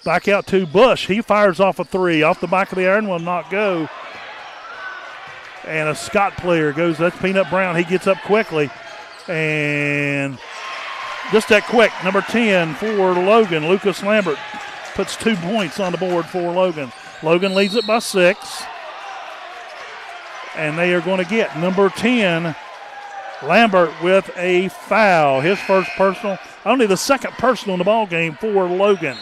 Back out to Bush. He fires off a three, off the back of the iron, will not go. And a Scott player goes, that's Peanut Brown. He gets up quickly. And just that quick, number 10 for Logan. Lucas Lambert puts 2 points on the board for Logan. Logan leads it by 6. And they are going to get number 10, Lambert, with a foul. His first personal, only the second personal in the ball game for Logan.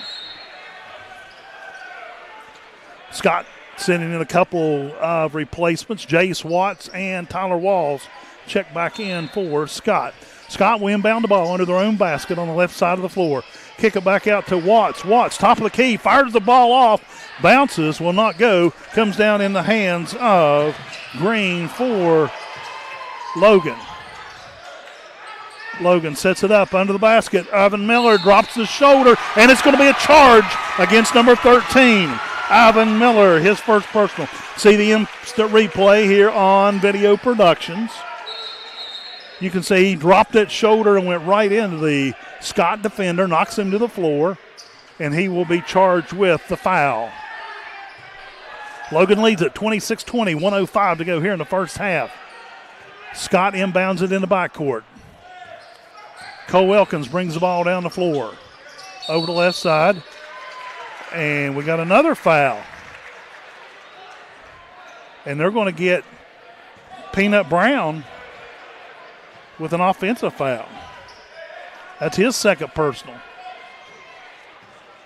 Scott sending in a couple of replacements. Jace Watts and Tyler Walls check back in for Scott. Scott will inbound the ball under their own basket on the left side of the floor. Kick it back out to Watts. Watts, top of the key, fires the ball off, bounces, will not go, comes down in the hands of Green for Logan. Logan sets it up under the basket. Ivan Miller drops his shoulder, and it's going to be a charge against number 13. Ivan Miller, his first personal. See the instant replay here on Video Productions. You can see he dropped that shoulder and went right into the Scott defender, knocks him to the floor, and he will be charged with the foul. Logan leads at 26-20, 1:05 to go here in the first half. Scott inbounds it in the backcourt. Cole Elkins brings the ball down the floor. Over the left side. And we got another foul. And they're going to get Peanut Brown with an offensive foul. That's his second personal.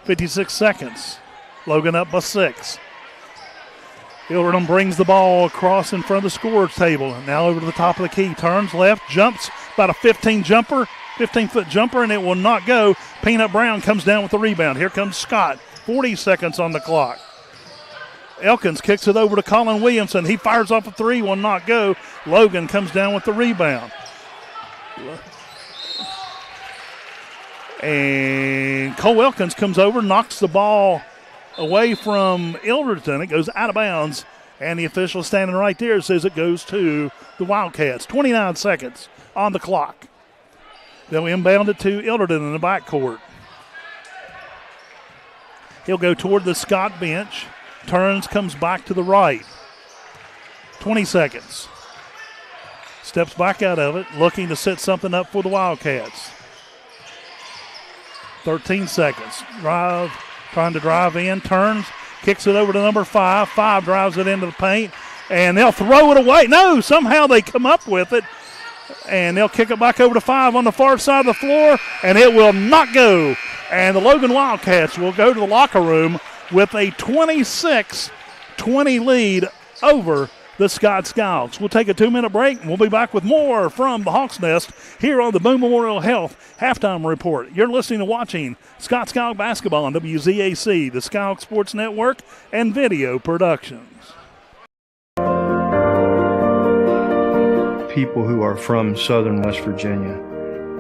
56 seconds. Logan up by 6. Ilderton brings the ball across in front of the scorer's table. Now over to the top of the key. Turns left, jumps, about a 15-foot jumper, and it will not go. Peanut Brown comes down with the rebound. Here comes Scott. 40 seconds on the clock. Elkins kicks it over to Colin Williamson. He fires off a three, will not go. Logan comes down with the rebound. And Cole Elkins comes over, knocks the ball away from Ilderton. It goes out of bounds, and the official standing right there says it goes to the Wildcats. 29 seconds on the clock. They'll inbound it to Ilderton in the backcourt. He'll go toward the Scott bench. Turns, comes back to the right. 20 seconds. Steps back out of it, looking to set something up for the Wildcats. 13 seconds. Drive, trying to drive in, turns, kicks it over to number 5. 5 drives it into the paint, and they'll throw it away. No, somehow they come up with it, and they'll kick it back over to 5 on the far side of the floor, and it will not go. And the Logan Wildcats will go to the locker room with a 26-20 lead over the Scott Skyhawks. We'll take a 2-minute break, and we'll be back with more from the Hawks Nest here on the Boone Memorial Health Halftime Report. You're listening to watching Scott Skyhawk Basketball on WZAC, the Skyhawk Sports Network, and Video Productions. People who are from southern West Virginia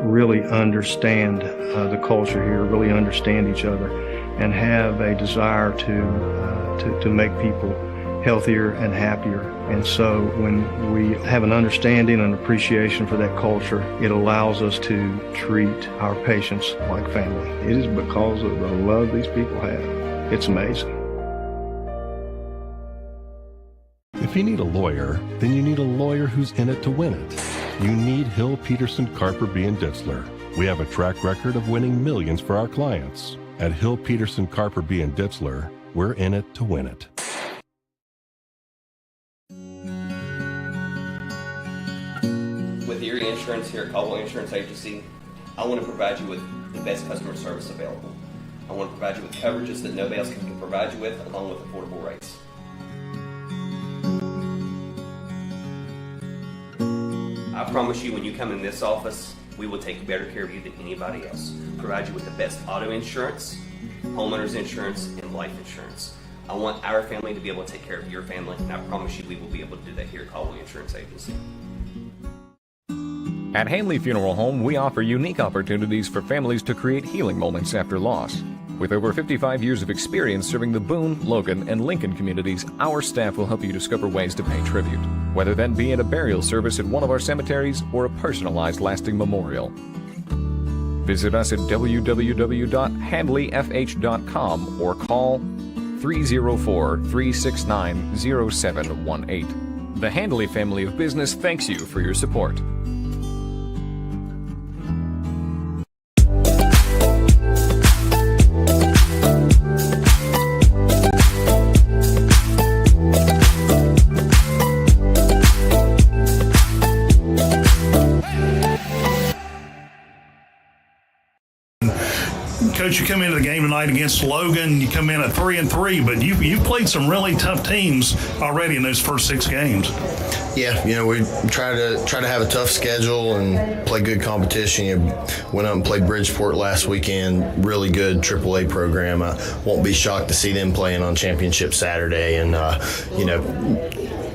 really understand the culture here, really understand each other, and have a desire to make people healthier and happier. And so when we have an understanding and appreciation for that culture, it allows us to treat our patients like family. It is because of the love these people have. It's amazing. If you need a lawyer, then you need a lawyer who's in it to win it. You need Hill, Peterson, Carper, B. & Ditzler. We have a track record of winning millions for our clients. At Hill, Peterson, Carper, B. & Ditzler, we're in it to win it. With Erie Insurance here at Caldwell Insurance Agency, I want to provide you with the best customer service available. I want to provide you with coverages that nobody else can provide you with, along with affordable rates. I promise you, when you come in this office, we will take better care of you than anybody else. Provide you with the best auto insurance, homeowners insurance, and life insurance. I want our family to be able to take care of your family, and I promise you we will be able to do that here at Caldwell Insurance Agency. At Hanley Funeral Home, we offer unique opportunities for families to create healing moments after loss. With over 55 years of experience serving the Boone, Logan, and Lincoln communities, our staff will help you discover ways to pay tribute, whether that be at a burial service at one of our cemeteries or a personalized lasting memorial. Visit us at www.handleyfh.com or call 304-369-0718. The Handley family of business thanks you for your support. Coach, you come into the game tonight against Logan. You come in at 3-3, but you've played some really tough teams already in those first 6 games. Yeah, we try to have a tough schedule and play good competition. Went up and played Bridgeport last weekend. Really good AAA program. I won't be shocked to see them playing on Championship Saturday. And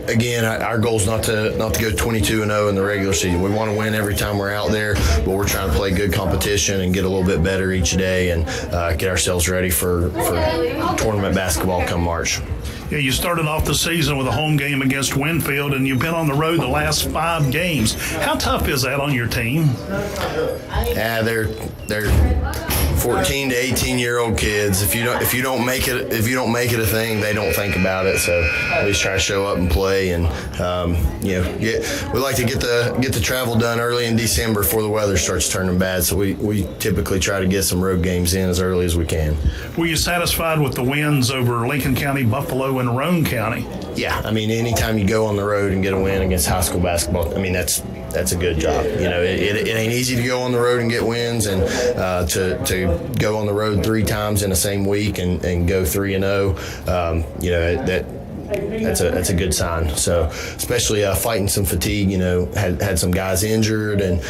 again, our goal is not to go 22-0 in the regular season. We want to win every time we're out there, but we're trying to play good competition and get a little bit better each day and get ourselves ready for tournament basketball come March. Yeah, you started off the season with a home game against Winfield, and you've been on the road the last 5 games. How tough is that on your team? Yeah, they're 14 to 18-year-old kids. If you don't make it a thing, they don't think about it. So we just try to show up and play, and we like to get the travel done early in December before the weather starts turning bad. So we typically try to get some road games in as early as we can. Were you satisfied with the wins over Lincoln County, Buffalo, and Roane County? Yeah, I mean, anytime you go on the road and get a win against high school basketball, I mean, that's a good job. It ain't easy to go on the road and get wins, and to go on the road 3 times in the same week and go 3-0, that's a good sign. So especially fighting some fatigue, had some guys injured and,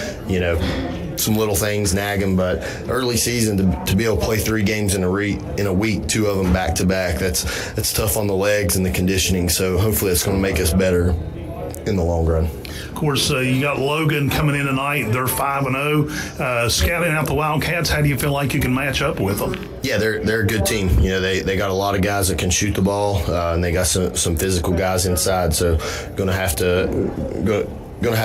some little things nagging, but early season to be able to play 3 games in a week, 2 of them back to back, that's tough on the legs and the conditioning. So hopefully it's going to make us better in the long run. Of course, you got Logan coming in tonight. They're 5-0. Scouting out the Wildcats, how do you feel like you can match up with them? Yeah, they're a good team. They got a lot of guys that can shoot the ball, and they got some physical guys inside. So going to have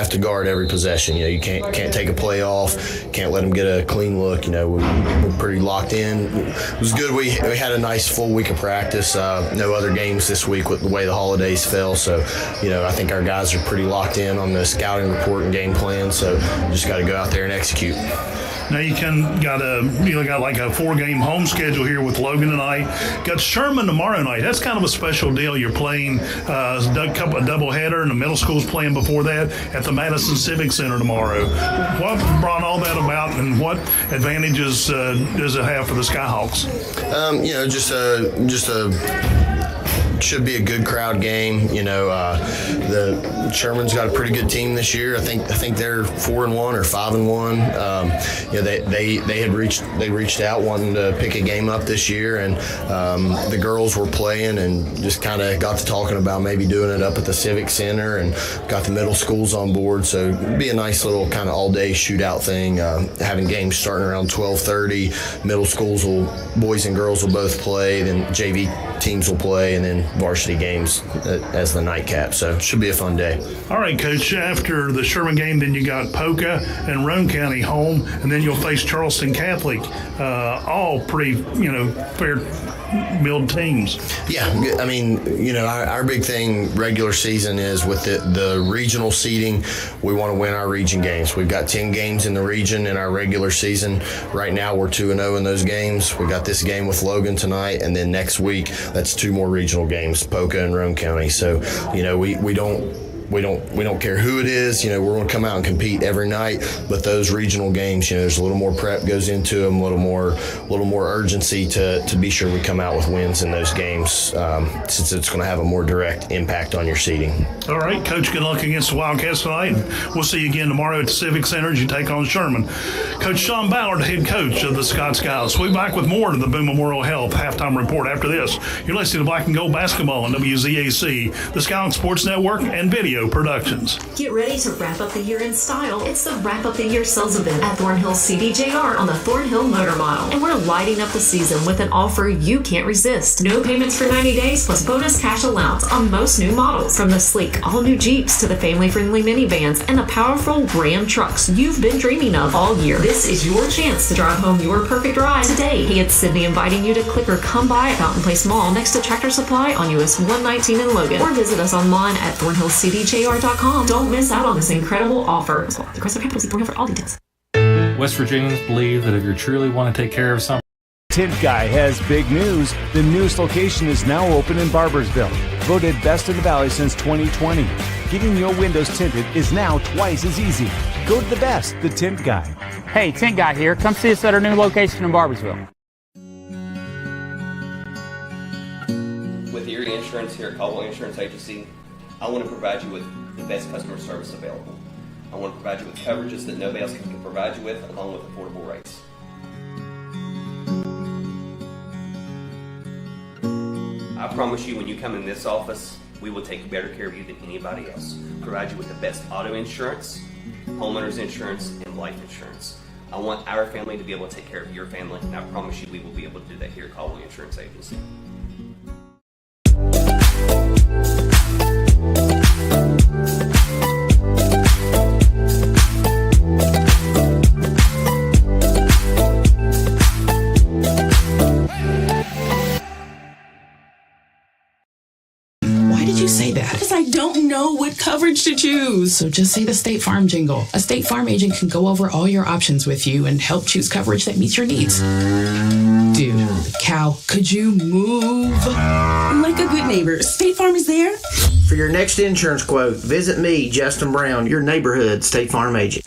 to guard every possession. You can't take a play off. Can't let them get a clean look. We're pretty locked in. It was good. We had a nice full week of practice. No other games this week with the way the holidays fell. So, I think our guys are pretty locked in on the scouting report and game plan. So, just got to go out there and execute. Now you got like a 4-game home schedule here with Logan tonight. Got Sherman tomorrow night. That's kind of a special deal. You're playing a doubleheader, and the middle school's playing before that at the Madison Civic Center tomorrow. What brought all that about, and what advantages does it have for the Skyhawks? Should be a good crowd game. The Sherman's got a pretty good team this year. I think they're 4-1 or 5-1. They reached out wanting to pick a game up this year, and the girls were playing and just kind of got to talking about maybe doing it up at the Civic Center, and got the middle schools on board. So it'd be a nice little kind of all-day shootout thing. Having games starting around 12:30. Middle schools boys and girls will both play. Then JV teams will play, and then varsity games as the nightcap. So it should be a fun day. All right, Coach, after the Sherman game, then you got Poca and Roane County home, and then you'll face Charleston Catholic, all pretty, fair-milled teams. Yeah, I mean, our big thing regular season is with the regional seeding, we want to win our region games. We've got 10 games in the region in our regular season. Right now, we're 2-0 in those games. We got this game with Logan tonight, and then next week, that's 2 more regional games, Poca and Roane County. So, we don't we don't care who it is. You know, we're going to come out and compete every night. But those regional games, you know, there's a little more prep goes into them, a little more urgency to be sure we come out with wins in those games, since it's going to have a more direct impact on your seeding. All right, Coach, good luck against the Wildcats tonight. And we'll see you again tomorrow at the Civic Center as you take on Sherman. Coach Sean Ballard, head coach of the Scott Skyhawks. We'll be back with more of the Boone Memorial Health halftime report after this. You're listening to Black and Gold Basketball on WZAC, the Skyhawks Sports Network, and Video Productions. Get ready to wrap up the year in style. It's the Wrap Up the Year sales event at Thornhill CDJR on the Thornhill Motor Mile. And we're lighting up the season with an offer you can't resist. No payments for 90 days plus bonus cash allowance on most new models. From the sleek all-new Jeeps to the family-friendly minivans and the powerful Ram trucks you've been dreaming of all year. This is your chance to drive home your perfect ride today. Hey, it's Sydney inviting you to click or come by at Fountain Place Mall next to Tractor Supply on US 119 in Logan. Or visit us online at thornhillcdjr.com. Don't miss out on this incredible offer. The Chrysler Capital, see Thornhill for all details. West Virginians believe that if you truly want to take care of something, Tint Guy has big news. The newest location is now open in Barbersville. Voted best in the Valley since 2020. Getting your windows tinted is now twice as easy. Go to the best, the Tint Guy. Hey, Tint Guy here. Come see us at our new location in Barbersville. With Erie Insurance here at Caldwell Insurance Agency, I want to provide you with the best customer service available. I want to provide you with coverages that nobody else can provide you with, along with affordable rates. I promise you, when you come in this office, we will take better care of you than anybody else. Provide you with the best auto insurance, homeowners insurance, and life insurance. I want our family to be able to take care of your family, and I promise you we will be able to do that here at Caldwell Insurance Agency. Say that because I don't know what coverage to choose. So just say the State Farm jingle. A State Farm agent can go over all your options with you and help choose coverage that meets your needs. Dude, Cal, could you move? Like a good neighbor, State Farm is there. For your next insurance quote, visit me, Justin Brown, your neighborhood State Farm agent.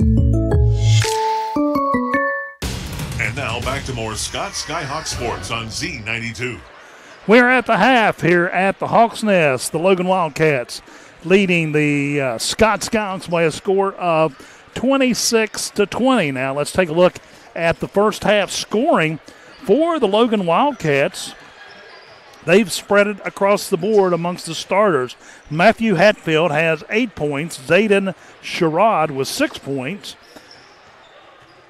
And now back to more Scott Skyhawk Sports on Z92. We're at the half here at the Hawks Nest. The Logan Wildcats leading the Scott Skyhawks by a score of 26-20. Now let's take a look at the first half scoring for the Logan Wildcats. They've spread it across the board amongst the starters. Matthew Hatfield has 8 points. Zayden Sherrod with 6 points.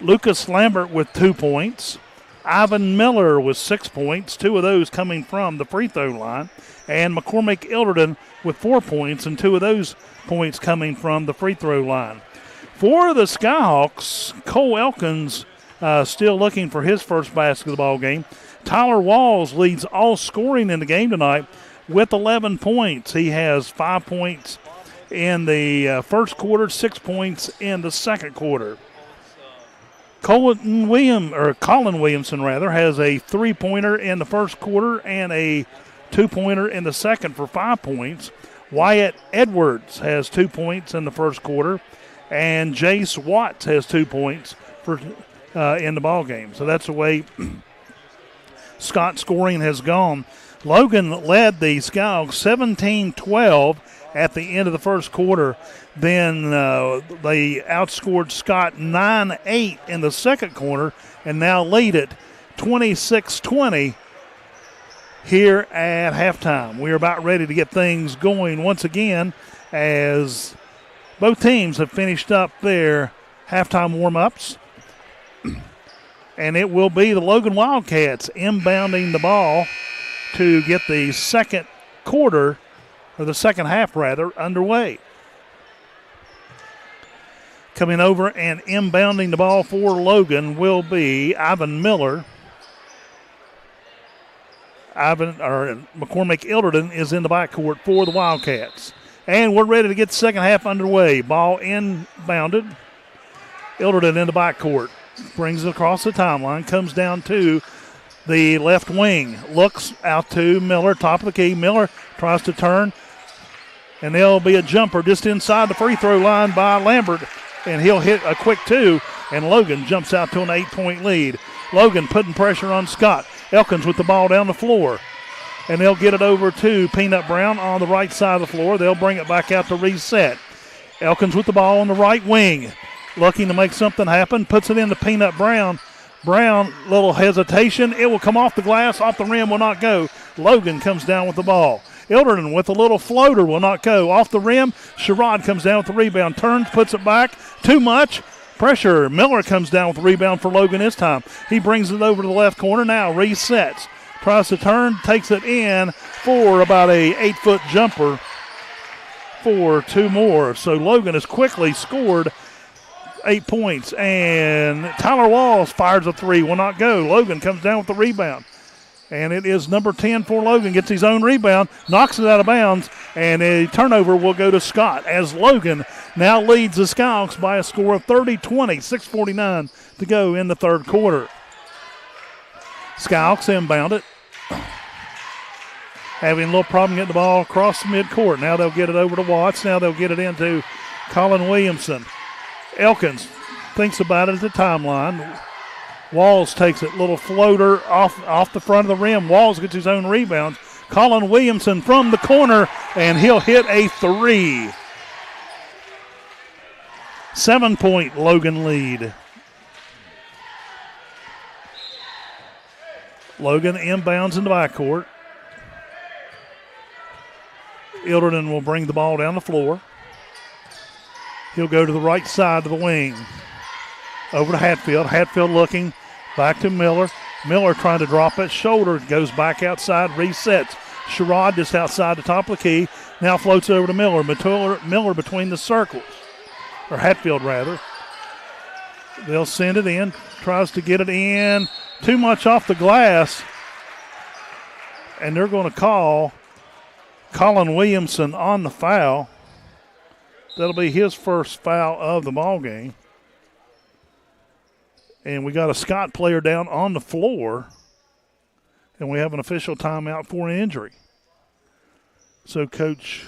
Lucas Lambert with 2 points. Ivan Miller with 6 points, 2 of those coming from the free throw line. And McCormick Ilderton with 4 points, and 2 of those points coming from the free throw line. For the Skyhawks, Cole Elkins still looking for his first basketball game. Tyler Walls leads all scoring in the game tonight with 11 points. He has 5 points in the first quarter, 6 points in the second quarter. Colin Williamson has a 3-pointer in the first quarter and a 2-pointer in the second for 5 points. Wyatt Edwards has 2 points in the first quarter, and Jace Watts has 2 points for in the ball game. So that's the way Scott scoring has gone. Logan led the Skyhawks 17-12 at the end of the first quarter. Then they outscored Scott 9-8 in the second quarter and now lead it 26-20 here at halftime. We're about ready to get things going once again as both teams have finished up their halftime warm-ups. And it will be the Logan Wildcats inbounding the ball to get the second quarter, or the second half rather, underway. Coming over and inbounding the ball for Logan will be Ivan Miller. McCormick Ilderton is in the backcourt for the Wildcats. And we're ready to get the second half underway. Ball inbounded. Ilderton in the backcourt. Brings it across the timeline. Comes down to the left wing. Looks out to Miller, top of the key. Miller tries to turn. And there'll be a jumper just inside the free throw line by Lambert, and he'll hit a quick 2, and Logan jumps out to an 8-point lead. Logan putting pressure on Scott. Elkins with the ball down the floor. And they'll get it over to Peanut Brown on the right side of the floor. They'll bring it back out to reset. Elkins with the ball on the right wing. Looking to make something happen. Puts it into Peanut Brown. Brown, little hesitation. It will come off the glass. Off the rim, will not go. Logan comes down with the ball. Ilderton with a little floater, will not go. Off the rim, Sherrod comes down with the rebound. Turns, puts it back. Too much. Pressure. Miller comes down with the rebound for Logan this time. He brings it over to the left corner now. Resets. Tries to turn. Takes it in for about a 8-foot jumper for 2 more. So Logan has quickly scored 8 points. And Tyler Walls fires a 3. Will not go. Logan comes down with the rebound. And it is number 10 for Logan. Gets his own rebound. Knocks it out of bounds. And a turnover will go to Scott as Logan now leads the Skyhawks by a score of 30-20. 6:49 to go in the third quarter. Skyhawks inbound it. Having a little problem getting the ball across the midcourt. Now they'll get it over to Watts. Now they'll get it into Colin Williamson. Elkins thinks about it at the timeline. Walls takes it. Little floater off the front of the rim. Walls gets his own rebound. Colin Williamson from the corner, and he'll hit a 3. 7-point Logan lead. Logan inbounds in the backcourt. Ilderton will bring the ball down the floor. He'll go to the right side of the wing. Over to Hatfield. Hatfield looking. Back to Miller. Miller trying to drop it. Shoulder goes back outside. Resets. Sherrod just outside the top of the key. Now floats over to Miller. Miller between the circles. Or Hatfield, rather. They'll send it in. Tries to get it in. Too much off the glass. And they're going to call Colin Williamson on the foul. That'll be his first foul of the ball game. And we got a Scott player down on the floor. And we have an official timeout for an injury. So Coach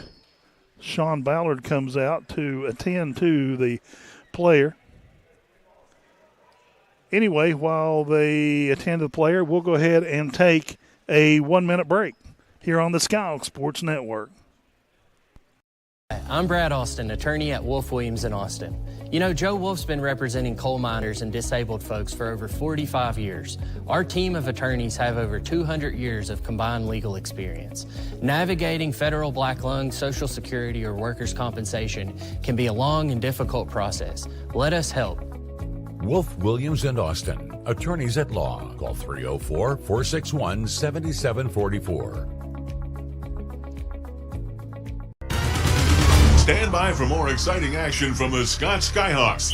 Sean Ballard comes out to attend to the player. Anyway, while they attend to the player, we'll go ahead and take a 1-minute break here on the Skyhawks Sports Network. I'm Brad Austin, attorney at Wolf Williams in Austin. You know, Joe Wolf's been representing coal miners and disabled folks for over 45 years. Our team of attorneys have over 200 years of combined legal experience. Navigating federal black lung, Social Security, or workers' compensation can be a long and difficult process. Let us help. Wolf Williams and Austin, attorneys at law. Call 304-461-7744. Stand by for more exciting action from the Scott Skyhawks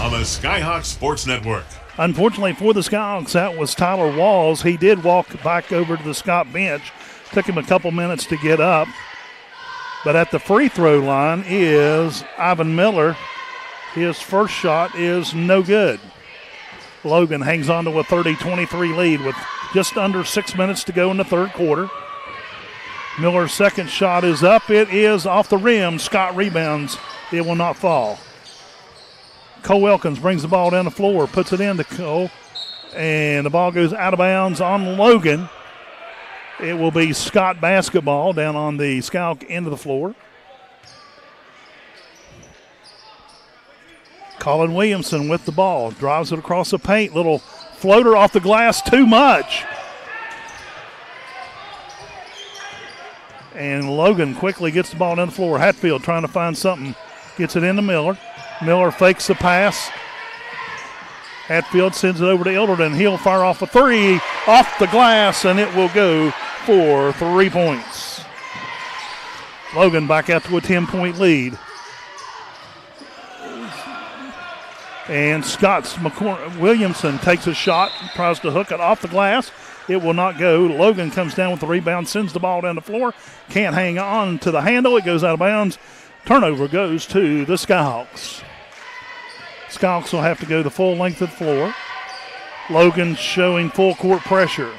on the Skyhawks Sports Network. Unfortunately for the Skyhawks, that was Tyler Walls. He did walk back over to the Scott bench. Took him a couple minutes to get up. But at the free throw line is Ivan Miller. His first shot is no good. Logan hangs on to a 30-23 lead with just under 6 minutes to go in the third quarter. Miller's second shot is up. It is off the rim. Scott rebounds. It will not fall. Cole Elkins brings the ball down the floor, puts it into Cole, and the ball goes out of bounds on Logan. It will be Scott basketball down on the Skyhawk end of the floor. Colin Williamson with the ball. Drives it across the paint. Little floater off the glass. Too much. And Logan quickly gets the ball down the floor. Hatfield trying to find something. Gets it into Miller. Miller fakes the pass. Hatfield sends it over to Ilderton. He'll fire off a 3 off the glass, and it will go for 3 points. Logan back out to a 10-point lead. And Williamson takes a shot, tries to hook it off the glass. It will not go. Logan comes down with the rebound, sends the ball down the floor. Can't hang on to the handle. It goes out of bounds. Turnover goes to the Skyhawks. Skyhawks will have to go the full length of the floor. Logan showing full court pressure.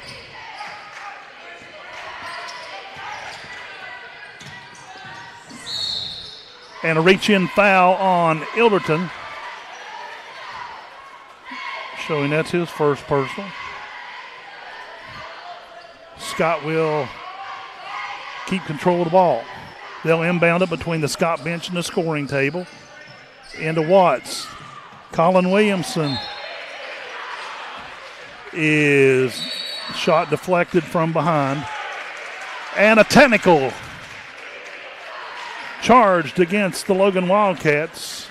And a reach-in foul on Ilderton. Showing that's his first personal. Scott will keep control of the ball. They'll inbound it between the Scott bench and the scoring table. Into Watts. Colin Williamson is shot deflected from behind. And a technical charged against the Logan Wildcats.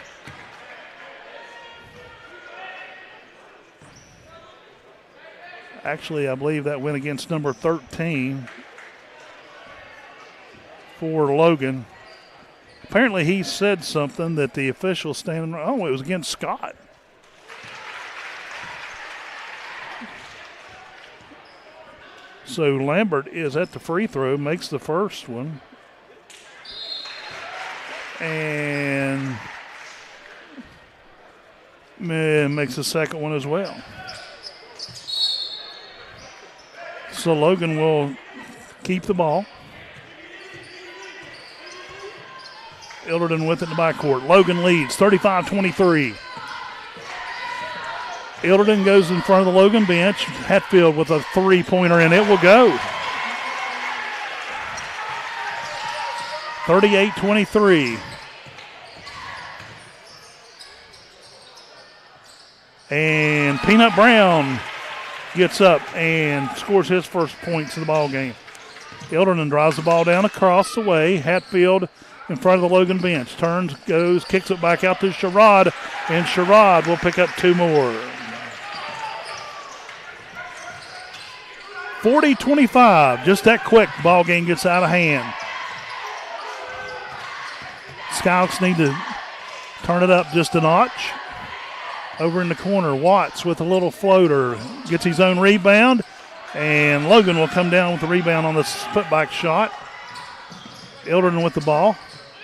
Actually, I believe that went against number 13 for Logan. Apparently, he said something that the official standing. Oh, it was against Scott. So Lambert is at the free throw, makes the first one. And makes the second one as well. So Logan will keep the ball. Ilderton with it in the backcourt. Logan leads 35-23. Ilderton goes in front of the Logan bench. Hatfield with a three-pointer, and it will go. 38-23. And Peanut Brown gets up and scores his first points of the ball game. Ilderton drives the ball down across the way. Hatfield in front of the Logan bench. Turns, goes, kicks it back out to Sherrod, and Sherrod will pick up two more. 40-25, just that quick. Ball game gets out of hand. Skyhawks need to turn it up just a notch. Over in the corner, Watts with a little floater. Gets his own rebound, and Logan will come down with the rebound on this putback shot. Ilderton with the ball.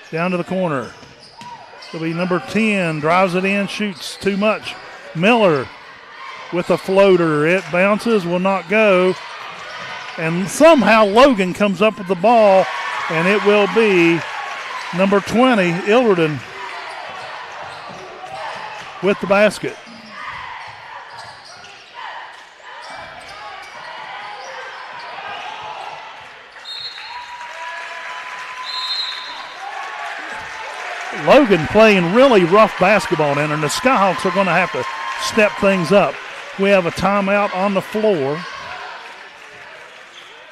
Down to the corner. It'll be number 10. Drives it in, shoots too much. Miller with a floater. It bounces, will not go. And somehow Logan comes up with the ball, and it will be number 20, Ilderton, with the basket. Logan playing really rough basketball in, and the Skyhawks are going to have to step things up. We have a timeout on the floor.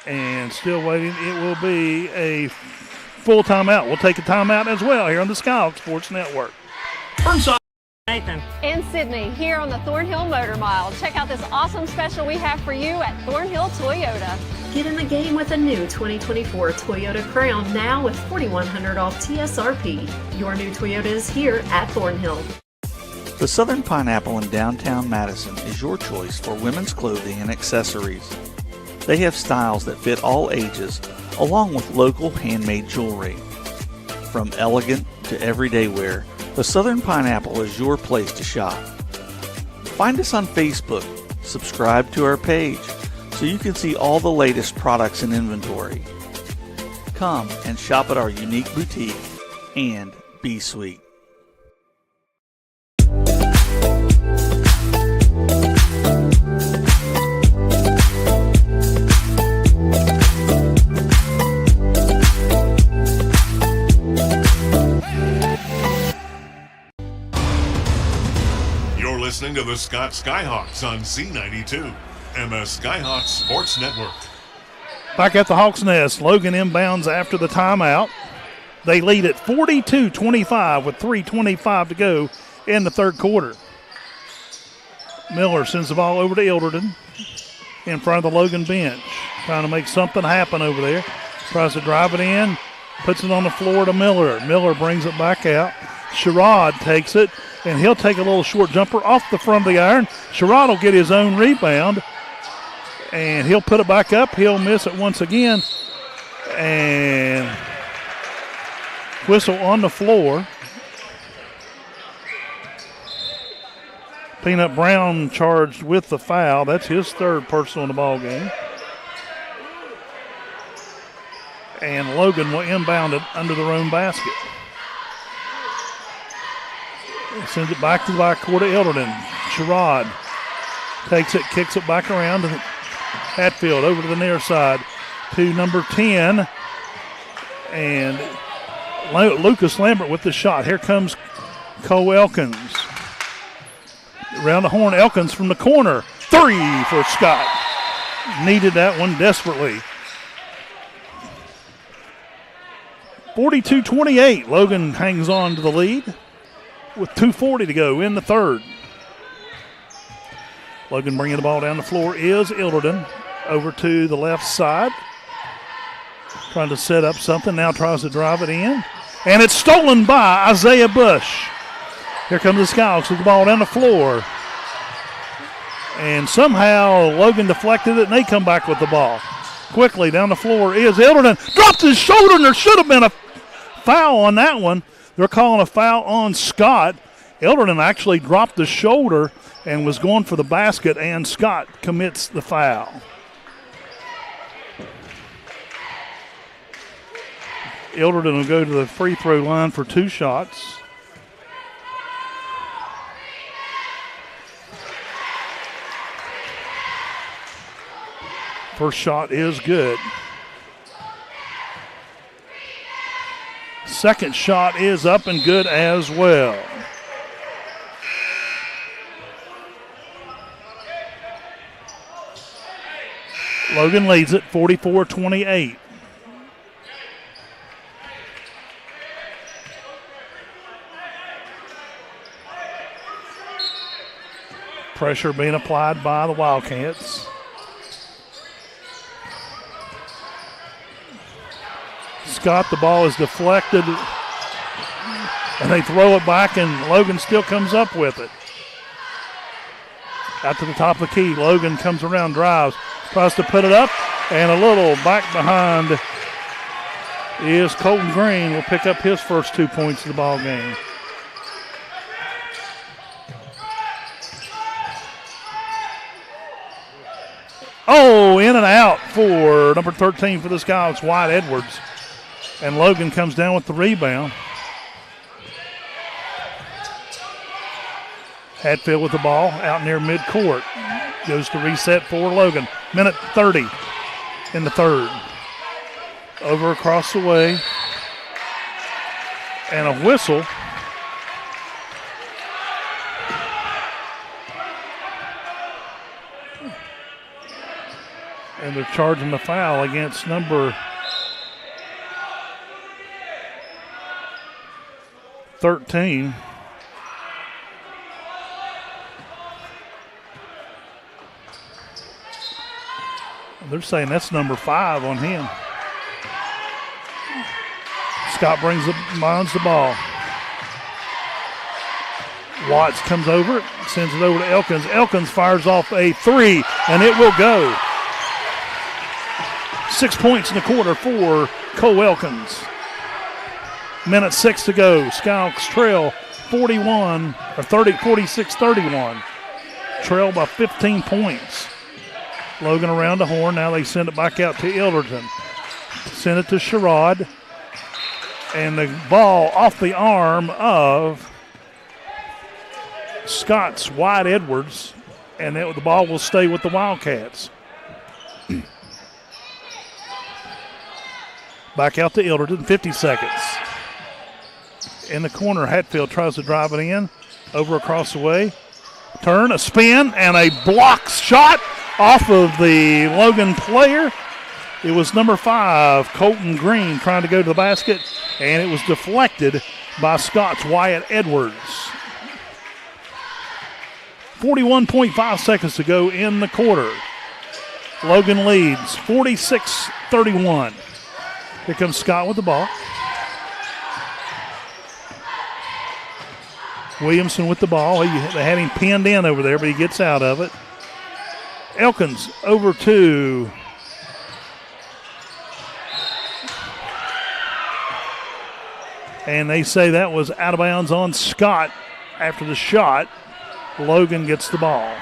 And still waiting. It will be a full timeout. We'll take a timeout as well here on the Skyhawks Sports Network. Nathan. And Sydney here on the Thornhill Motor Mile. Check out this awesome special we have for you at Thornhill Toyota. Get in the game with a new 2024 Toyota Crown now with $4,100 off TSRP. Your new Toyota is here at Thornhill. The Southern Pineapple in downtown Madison is your choice for women's clothing and accessories. They have styles that fit all ages, along with local handmade jewelry. From elegant to everyday wear, the Southern Pineapple is your place to shop. Find us on Facebook, subscribe to our page, so you can see all the latest products and inventory. Come and shop at our unique boutique and be sweet. Listening to the Scott Skyhawks on C92, MS Skyhawks Sports Network. Back at the Hawks Nest, Logan inbounds after the timeout. They lead at 42-25 with 3:25 to go in the third quarter. Miller sends the ball over to Ilderton in front of the Logan bench, trying to make something happen over there. Tries to drive it in, puts it on the floor to Miller. Miller brings it back out. Sherrod takes it, and he'll take a little short jumper off the front of the iron. Sherrod will get his own rebound, and he'll put it back up. He'll miss it once again, and whistle on the floor. Peanut Brown charged with the foul. That's his third personal in the ball game. And Logan will inbound it under their own basket. Sends it back to the backcourt of Elderton. Sherrod takes it, kicks it back around to Hatfield over to the near side to number 10. And Lucas Lambert with the shot. Here comes Cole Elkins. Around the horn, Elkins from the corner. 3 for Scott. Needed that one desperately. 42-28. Logan hangs on to the lead with 2:40 to go in the third. Logan bringing the ball down the floor is Elderton. Over to the left side. Trying to set up something. Now tries to drive it in. And it's stolen by Isaiah Bush. Here comes the Skyhawks with the ball down the floor. And somehow Logan deflected it, and they come back with the ball. Quickly down the floor is Elderton. Dropped his shoulder, and there should have been a foul on that one. They're calling a foul on Scott. Elderton actually dropped the shoulder and was going for the basket, and Scott commits the foul. Elderton will go to the free throw line for 2 shots. First shot is good. Second shot is up and good as well. Logan leads it 44-28. Pressure being applied by the Wildcats. Scott, the ball is deflected, and they throw it back, and Logan still comes up with it. Out to the top of the key. Logan comes around, drives, tries to put it up, and a little back behind is Colton Green. Will pick up his first 2 points of the ball game. Oh, in and out for number 13 for the Skyhawks, Wyatt Edwards. And Logan comes down with the rebound. Hatfield with the ball out near midcourt. Goes to reset for Logan. Minute 30 in the third. Over across the way. And a whistle. And they're charging the foul against number 13. They're saying that's number 5 on him. Scott mounds the ball. Watts comes over, sends it over to Elkins. Elkins fires off a 3, and it will go. 6 points in the quarter for Cole Elkins. Minute 6 to go. Skyhawks trail 46-31. Trail by 15 points. Logan around the horn. Now they send it back out to Elderton. Send it to Sherrod. And the ball off the arm of Scott's Wyatt Edwards. And the ball will stay with the Wildcats. Back out to Elderton. 50 seconds. In the corner, Hatfield tries to drive it in. Over across the way. Turn, a spin, and a block shot off of the Logan player. It was number 5, Colton Green, trying to go to the basket, and it was deflected by Scott's Wyatt Edwards. 41.5 seconds to go in the quarter. Logan leads 46-31. Here comes Scott with the ball. Williamson with the ball. They had him pinned in over there, but he gets out of it. Elkins over to and they say that was out of bounds on Scott after the shot. Logan gets the ball.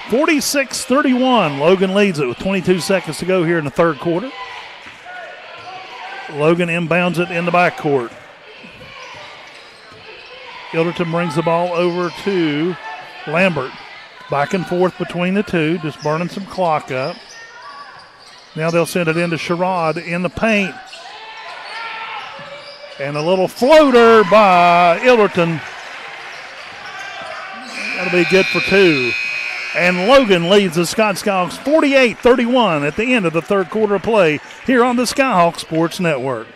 46-31. Logan leads it with 22 seconds to go here in the third quarter. Logan inbounds it in the backcourt. Ilderton brings the ball over to Lambert. Back and forth between the two, just burning some clock up. Now they'll send it into Sherrod in the paint. And a little floater by Ilderton. That'll be good for two. And Logan leads the Scott Skyhawks 48-31 at the end of the third quarter of play here on the Skyhawk Sports Network.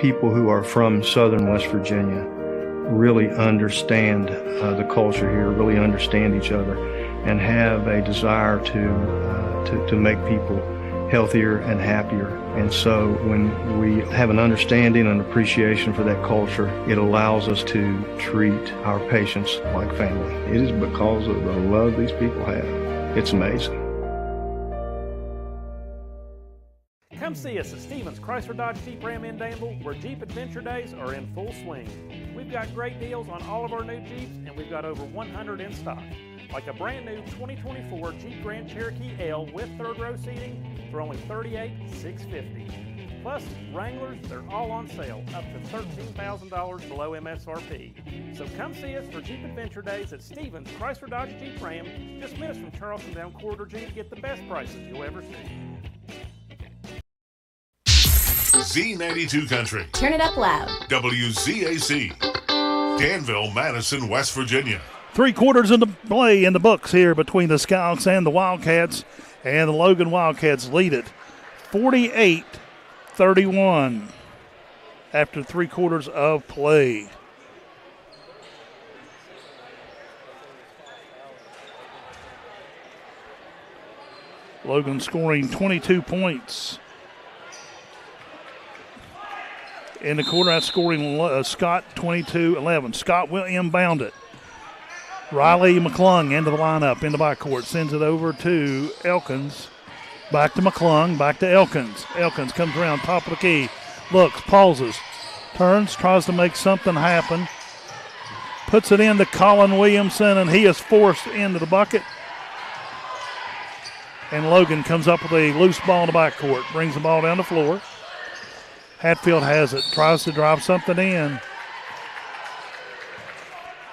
People who are from southern West Virginia really understand the culture here, really understand each other, and have a desire to make people healthier and happier. And so when we have an understanding and appreciation for that culture, it allows us to treat our patients like family. It is because of the love these people have. It's amazing. Come see us at Stevens Chrysler Dodge Jeep Ram in Danville, where Jeep Adventure Days are in full swing. We've got great deals on all of our new Jeeps, and we've got over 100 in stock. Like a brand new 2024 Jeep Grand Cherokee L with third row seating for only $38,650. Plus, Wranglers, they're all on sale, up to $13,000 below MSRP. So come see us for Jeep Adventure Days at Stevens Chrysler Dodge Jeep Ram, just minutes from Charleston down Corridor G to get the best prices you'll ever see. Z92 Country. Turn it up loud. WZAC. Danville, Madison, West Virginia. 3 quarters into play in the books here between the Skyhawks and the Wildcats, and the Logan Wildcats lead it 48-31 after 3 quarters of play. Logan scoring 22 points. In the quarter, that's scoring Scott 22-11. Scott will inbound it. Riley McClung into the lineup in the backcourt. Sends it over to Elkins. Back to McClung. Back to Elkins. Elkins comes around top of the key. Looks, pauses, turns, tries to make something happen. Puts it into Colin Williamson, and he is forced into the bucket. And Logan comes up with a loose ball in the backcourt. Brings the ball down the floor. Hatfield has it. Tries to drive something in.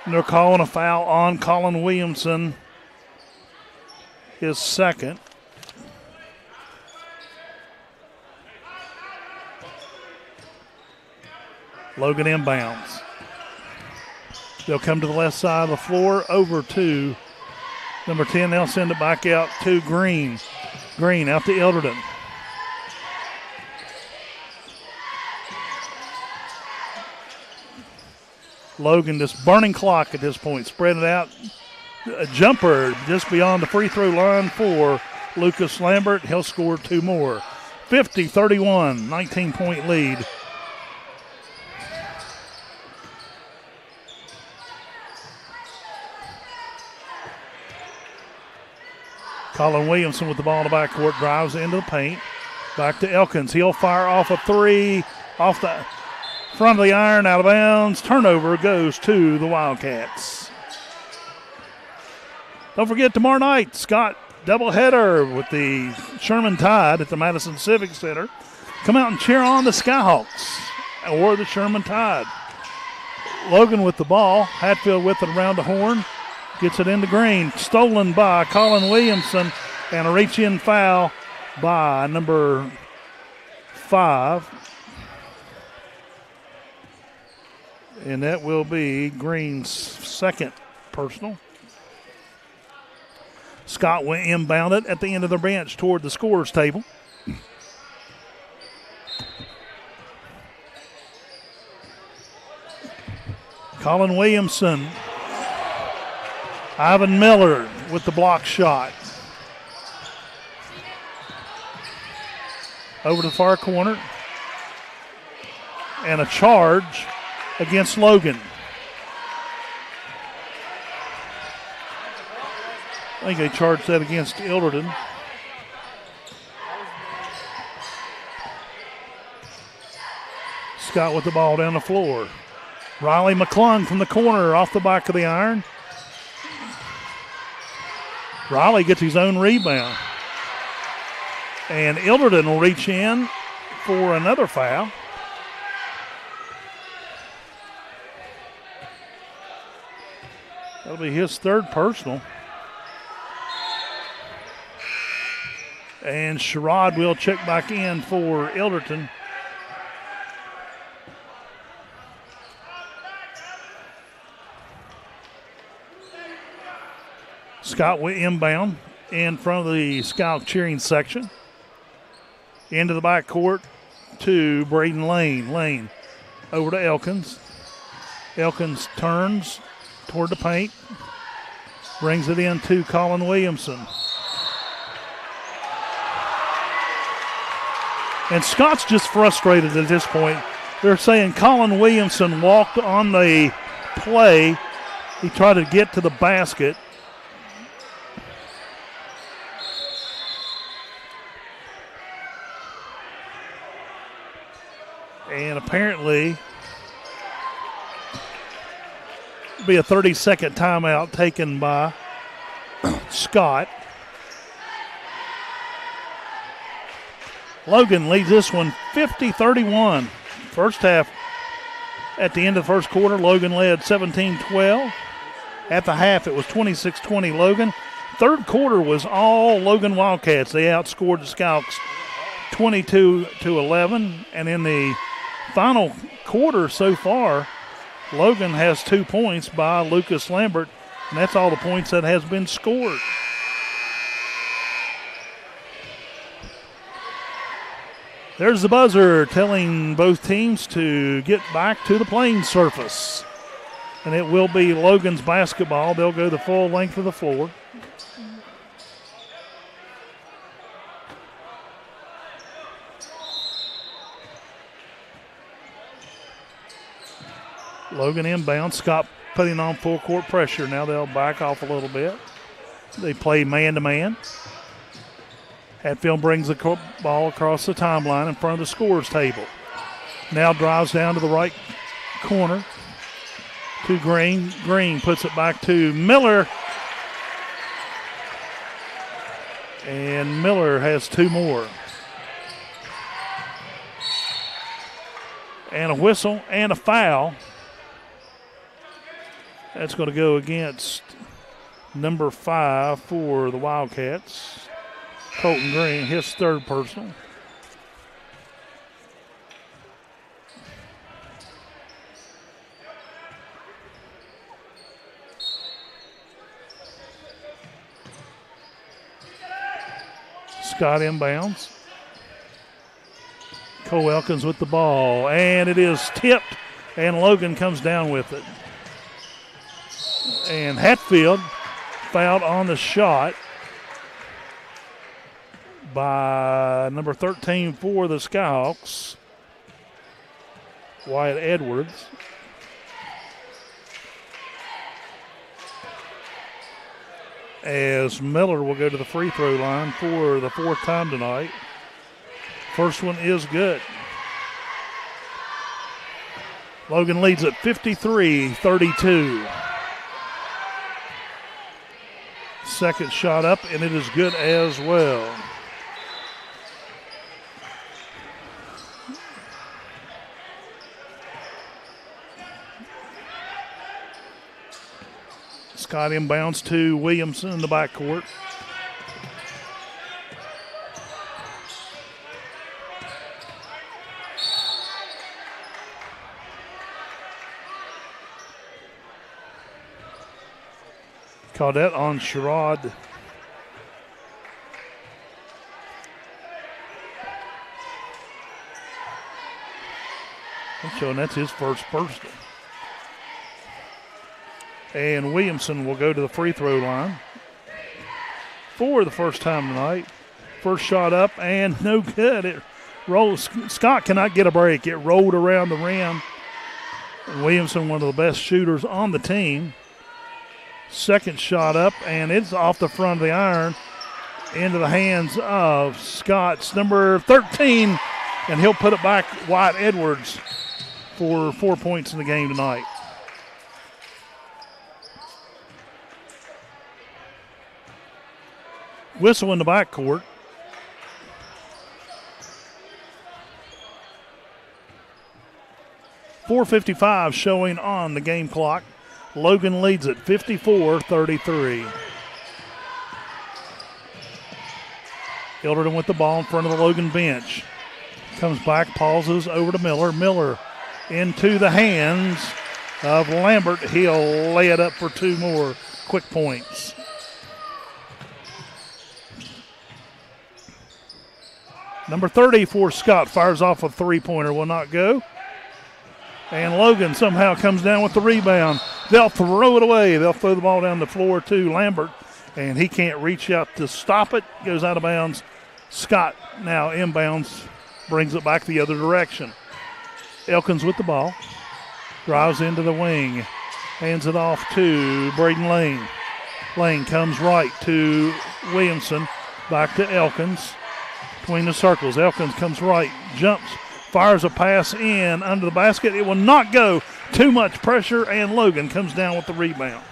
And they're calling a foul on Colin Williamson. His second. Logan inbounds. They'll come to the left side of the floor over to number 10. They'll send it back out to Green. Green out to Ilderton. Logan just burning clock at this point. Spread it out. A jumper just beyond the free throw line for Lucas Lambert. He'll score 2 more. 50-31, 19-point lead. Colin Williamson with the ball in the backcourt, drives into the paint. Back to Elkins. He'll fire off a 3 off the front of the iron, out of bounds. Turnover goes to the Wildcats. Don't forget, tomorrow night, Scott doubleheader with the Sherman Tide at the Madison Civic Center. Come out and cheer on the Skyhawks or the Sherman Tide. Logan with the ball. Hatfield with it around the horn. Gets it into Green. Stolen by Colin Williamson. And a reach-in foul by number 5. And that will be Green's second personal. Scott went inbound it at the end of the bench toward the scorer's table. Colin Williamson. Ivan Miller with the block shot. Over to the far corner. And a charge against Logan. I think they charged that against Ilderton. Scott with the ball down the floor. Riley McClung from the corner off the back of the iron. Riley gets his own rebound. And Ilderton will reach in for another foul. That'll be his third personal. And Sherrod will check back in for Ilderton. Scott will inbound in front of the Scout cheering section. Into the backcourt to Braden Lane. Lane over to Elkins. Elkins turns toward the paint. Brings it in to Colin Williamson. And Scott's just frustrated at this point. They're saying Colin Williamson walked on the play. He tried to get to the basket. And apparently, it'll be a 30-second timeout taken by Scott. Logan leads this one 50-31. First half, at the end of the first quarter, Logan led 17-12. At the half, it was 26-20 Logan. Third quarter was all Logan Wildcats. They outscored the Skyhawks 22-11. And in the final quarter so far, Logan has 2 points by Lucas Lambert, and that's all the points that has been scored. There's the buzzer telling both teams to get back to the playing surface. And it will be Logan's basketball. They'll go the full length of the floor. Logan inbound. Scott putting on full court pressure. Now they'll back off a little bit. They play man-to-man. Hatfield brings the ball across the timeline in front of the scorer's table. Now drives down to the right corner to Green. Green puts it back to Miller. And Miller has 2 more. And a whistle and a foul. That's going to go against number 5 for the Wildcats. Colton Green, his third personal. Scott inbounds. Cole Elkins with the ball, and it is tipped, and Logan comes down with it. And Hatfield fouled on the shot by number 13 for the Skyhawks, Wyatt Edwards. As Miller will go to the free throw line for the 4th time tonight. First one is good. Logan leads at 53-32. Second shot up, and it is good as well. Scott inbounds to Williamson in the backcourt. Caudette on Sherrod. I'm showing that's his first personal. And Williamson will go to the free throw line for the first time tonight. First shot up and no good. It rolls. Scott cannot get a break. It rolled around the rim. And Williamson, one of the best shooters on the team. Second shot up, and it's off the front of the iron into the hands of Scott's number 13, and he'll put it back. Wyatt Edwards for 4 points in the game tonight. Whistle in the backcourt. .455 showing on the game clock. Logan leads it 54-33. Hilderton with the ball in front of the Logan bench. Comes back, pauses over to Miller. Miller into the hands of Lambert. He'll lay it up for 2 more quick points. Number 30 for Scott fires off a 3-pointer. Will not go. And Logan somehow comes down with the rebound. They'll throw it away. They'll throw the ball down the floor to Lambert, and he can't reach out to stop it. Goes out of bounds. Scott now inbounds, brings it back the other direction. Elkins with the ball. Drives into the wing. Hands it off to Braden Lane. Lane comes right to Williamson. Back to Elkins. Between the circles. Elkins comes right. Jumps. Fires a pass in under the basket. It will not go. Too much pressure, and Logan comes down with the rebound.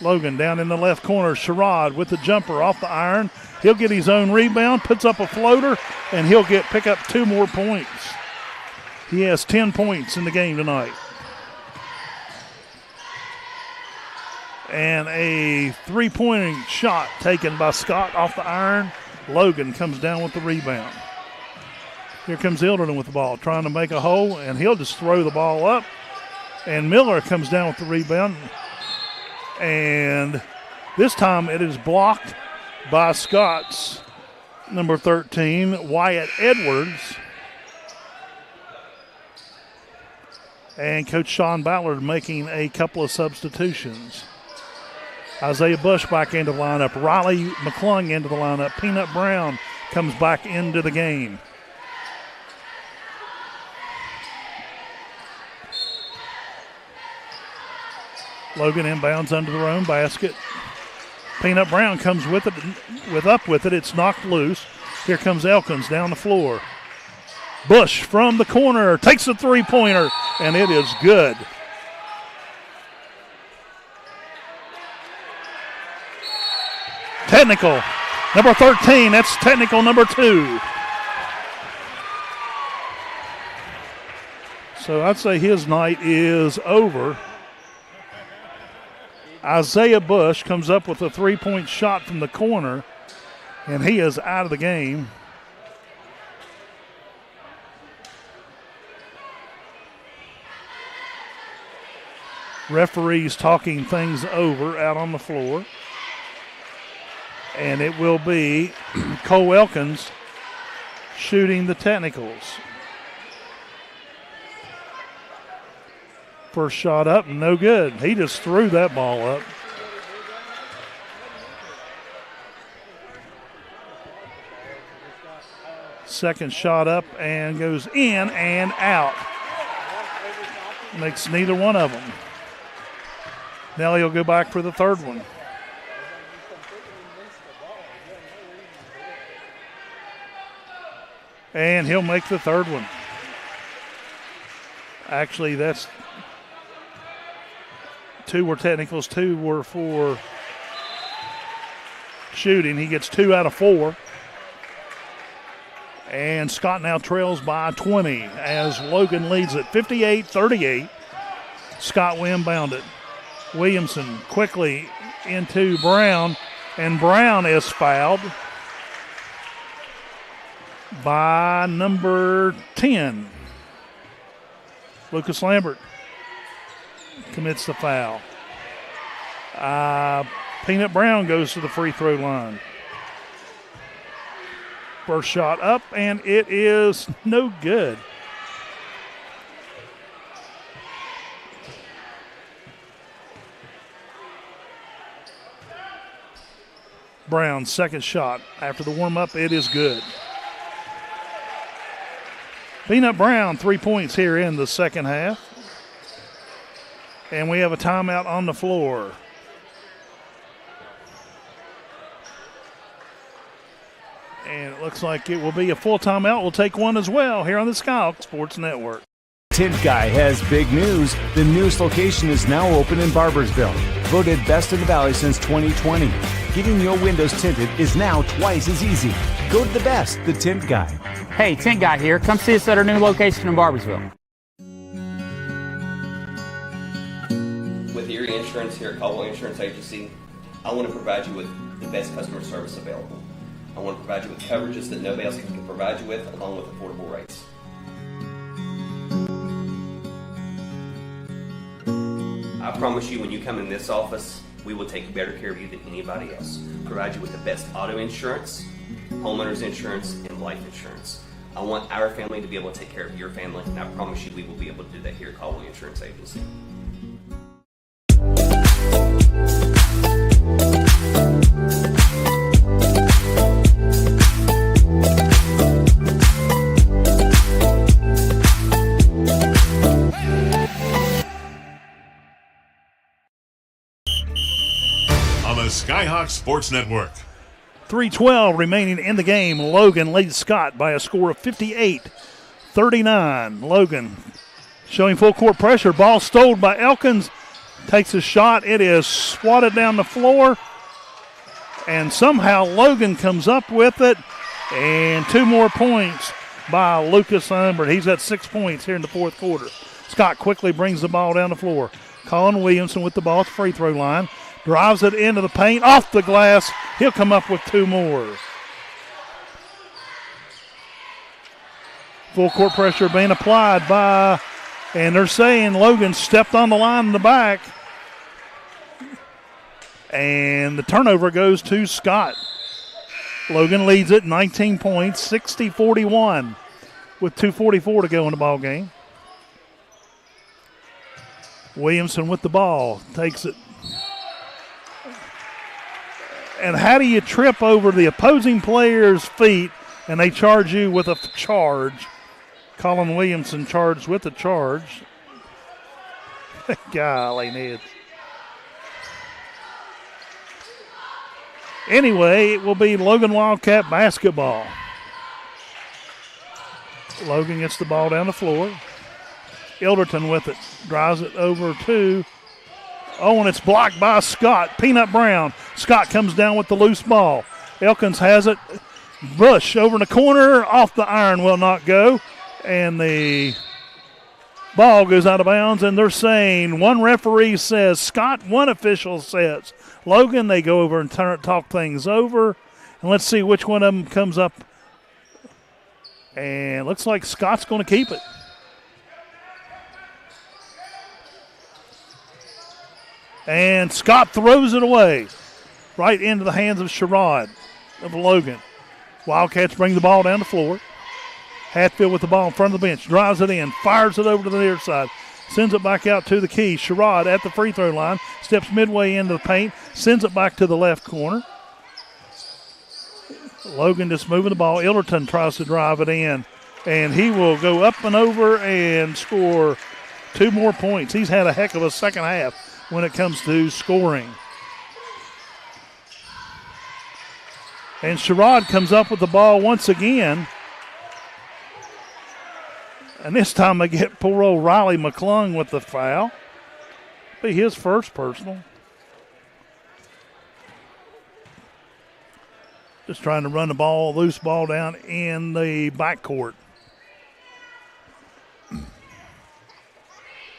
Logan down in the left corner. Sherrod with the jumper off the iron. He'll get his own rebound, puts up a floater, and he'll pick up 2 more points. He has 10 points in the game tonight. And a 3-point shot taken by Scott off the iron. Logan comes down with the rebound. Here comes Hilderton with the ball, trying to make a hole, and he'll just throw the ball up. And Miller comes down with the rebound. And this time it is blocked by Scott's number 13, Wyatt Edwards. And Coach Sean Ballard making a couple of substitutions. Isaiah Bush back into the lineup. Riley McClung into the lineup. Peanut Brown comes back into the game. Logan inbounds under their own basket. Peanut Brown comes with it. It's knocked loose. Here comes Elkins down the floor. Bush from the corner takes a 3-pointer, and it is good. Technical. Number 13, that's technical number 2. So I'd say his night is over. Isaiah Bush comes up with a 3-point shot from the corner, and he is out of the game. Referees talking things over out on the floor. And it will be Cole Elkins shooting the technicals. First shot up, no good. He just threw that ball up. Second shot up and goes in and out. Makes neither one of them. Now he'll go back for the third one. And he'll make the third one. Actually, that's 2 were technicals, 2 were for shooting. He gets 2 out of 4. And Scott now trails by 20 as Logan leads it 58-38. Scott will inbound it. Williamson quickly into Brown, and Brown is fouled by number 10. Lucas Lambert commits the foul. Peanut Brown goes to the free throw line. First shot up, and it is no good. Brown's second shot after the warm-up, it is good. Peanut Brown, 3 points here in the second half. And we have a timeout on the floor. And it looks like it will be a full timeout. We'll take one as well here on the Skyhawks Sports Network. Tint Guy has big news. The newest location is now open in Barboursville. Voted best in the Valley since 2020. Getting your windows tinted is now twice as easy. Go to the best, the Tint Guy. Hey, Tint Guy here. Come see us at our new location in Barboursville. With your insurance here at Caldwell Insurance Agency, I want to provide you with the best customer service available. I want to provide you with coverages that nobody else can provide you with, along with affordable rates. I promise you, when you come in this office, we will take better care of you than anybody else. Provide you with the best auto insurance, homeowners insurance, and life insurance. I want our family to be able to take care of your family, and I promise you we will be able to do that here at Caldwell Insurance Agency. Skyhawks Sports Network. 3:12 remaining in the game. Logan leads Scott by a score of 58-39. Logan showing full court pressure. Ball stole by Elkins. Takes a shot. It is swatted down the floor. And somehow Logan comes up with it. And 2 more points by Lucas Humbert. He's got 6 points here in the fourth quarter. Scott quickly brings the ball down the floor. Colin Williamson with the ball at the free throw line. Drives it into the paint, off the glass. He'll come up with 2 more. Full court pressure being applied by, and they're saying Logan stepped on the line in the back. And the turnover goes to Scott. Logan leads it 19 points, 60-41 with 2:44 to go in the ball game. Williamson with the ball, takes it. And how do you trip over the opposing player's feet and they charge you with a charge? Colin Williamson charged with a charge. Golly, Ned. Anyway, it will be Logan Wildcat basketball. Logan gets the ball down the floor. Ilderton with it. Drives it over to... Oh, and it's blocked by Scott. Peanut Brown. Scott comes down with the loose ball. Elkins has it. Bush over in the corner. Off the iron, will not go. And the ball goes out of bounds. And they're saying one referee says Scott, one official says Logan. They go over and talk things over. And let's see which one of them comes up. And looks like Scott's going to keep it. And Scott throws it away right into the hands of Sherrod of Logan. Wildcats bring the ball down the floor. Hatfield with the ball in front of the bench. Drives it in. Fires it over to the near side. Sends it back out to the key. Sherrod at the free throw line. Steps midway into the paint. Sends it back to the left corner. Logan just moving the ball. Ilderton tries to drive it in. And he will go up and over and score 2 more points. He's had a heck of a second half when it comes to scoring. And Sherrod comes up with the ball once again. And this time they get poor old Riley McClung with the foul. Be his first personal. Just trying to run the ball, loose ball down in the backcourt.